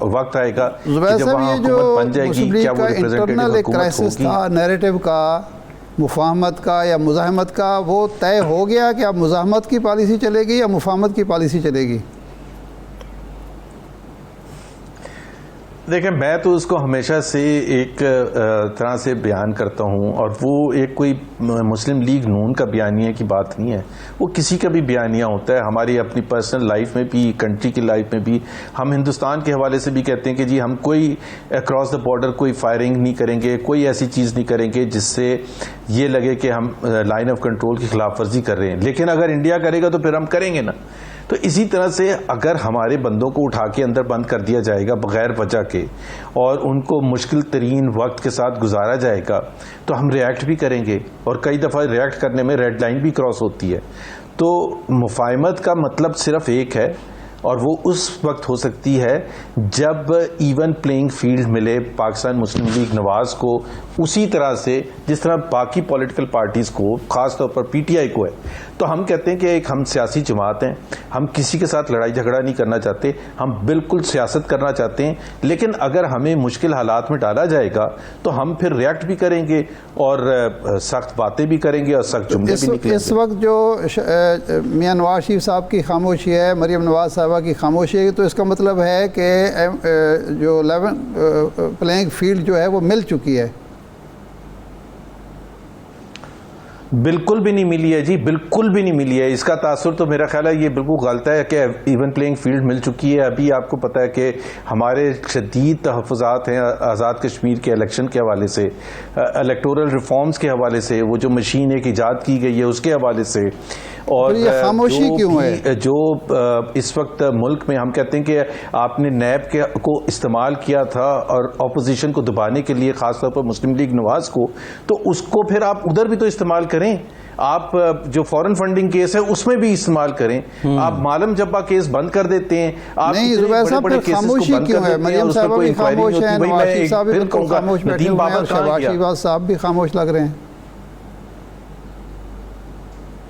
وقت آئے گا جب وہاں حکومت بن جائے گی. کیا وہ ریپریزنٹیٹو حکومت ہوگی؟ نیریٹو کا، مفاہمت کا یا مزاحمت کا وہ طے ہو گیا کہ اب مزاحمت کی پالیسی چلے گی یا مفاہمت کی پالیسی چلے گی؟ دیکھیں میں تو اس کو ہمیشہ سے ایک طرح سے بیان کرتا ہوں، اور وہ ایک کوئی مسلم لیگ نون کا بیانیہ کی بات نہیں ہے، وہ کسی کا بھی بیانیہ ہوتا ہے. ہماری اپنی پرسنل لائف میں بھی، کنٹری کی لائف میں بھی، ہم ہندوستان کے حوالے سے بھی کہتے ہیں کہ جی ہم کوئی اکراس دا بارڈر کوئی فائرنگ نہیں کریں گے، کوئی ایسی چیز نہیں کریں گے جس سے یہ لگے کہ ہم لائن آف کنٹرول کی خلاف ورزی کر رہے ہیں. لیکن اگر انڈیا کرے گا تو پھر ہم کریں گے نا. تو اسی طرح سے اگر ہمارے بندوں کو اٹھا کے اندر بند کر دیا جائے گا بغیر وجہ کے اور ان کو مشکل ترین وقت کے ساتھ گزارا جائے گا تو ہم ریئیکٹ بھی کریں گے، اور کئی دفعہ ریئیکٹ کرنے میں ریڈ لائن بھی کراس ہوتی ہے. تو مفاہمت کا مطلب صرف ایک ہے، اور وہ اس وقت ہو سکتی ہے جب ایون پلینگ فیلڈ ملے پاکستان مسلم لیگ نواز کو اسی طرح سے جس طرح باقی پولیٹیکل پارٹیز کو، خاص طور پر پی ٹی آئی کو ہے. تو ہم کہتے ہیں کہ ایک ہم سیاسی جماعت ہیں, ہم کسی کے ساتھ لڑائی جھگڑا نہیں کرنا چاہتے, ہم بالکل سیاست کرنا چاہتے ہیں, لیکن اگر ہمیں مشکل حالات میں ڈالا جائے گا تو ہم پھر ریئیکٹ بھی کریں گے اور سخت باتیں بھی کریں گے اور سخت جملے بھی نکلیں گے. اس وقت جو میاں نواز شریف صاحب کی خاموشی ہے, مریم نواز صاحبہ کی خاموشی ہے, تو اس کا مطلب ہے کہ جو پلینگ فیلڈ جو ہے وہ مل چکی ہے. بالکل بھی نہیں ملی ہے جی, بالکل بھی نہیں ملی ہے. اس کا تاثر تو میرا خیال ہے یہ بالکل غلط ہے کہ ایون پلینگ فیلڈ مل چکی ہے. ابھی آپ کو پتا ہے کہ ہمارے شدید تحفظات ہیں آزاد کشمیر کے الیکشن کے حوالے سے, الیکٹورل ریفارمز کے حوالے سے, وہ جو مشین ایک ایجاد کی گئی ہے اس کے حوالے سے. اور یہ خاموشی کیوں ہے؟ جو اس وقت ملک میں ہم کہتے ہیں کہ آپ نے نیب کو استعمال کیا تھا اور اپوزیشن کو دبانے کے لیے, خاص طور پر مسلم لیگ نواز کو, تو اس کو پھر آپ ادھر بھی تو استعمال کریں. آپ جو فورن فنڈنگ کیس ہے اس میں بھی استعمال کریں. آپ معلم جبا کیس بند کر دیتے ہیں. آپ نہیں زبیر صاحب پھر خاموشی کیوں ہے؟ مریم صاحبہ بھی خاموش ہیں, نواز شریف صاحب بھی بالکل خاموش بیٹھے ہوئے ہیں, اور شہباز شریف صاحب بھی خاموش لگ رہے ہیں.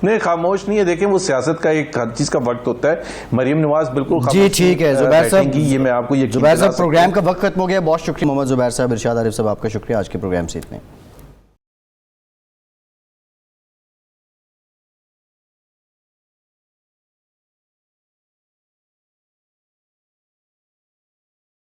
نہیں, خاموش نہیں ہے. دیکھیں وہ سیاست کا ایک ہر چیز کا وقت ہوتا ہے. مریم نواز بالکل جی ٹھیک ہے زبیر صاحب, یہ میں آپ کو زبیر صاحب پروگرام کا وقت ختم ہو گیا. بہت شکریہ محمد زبیر صاحب. ارشاد عارف صاحب آپ کا شکریہ. آج کے پروگرام سے اتنے.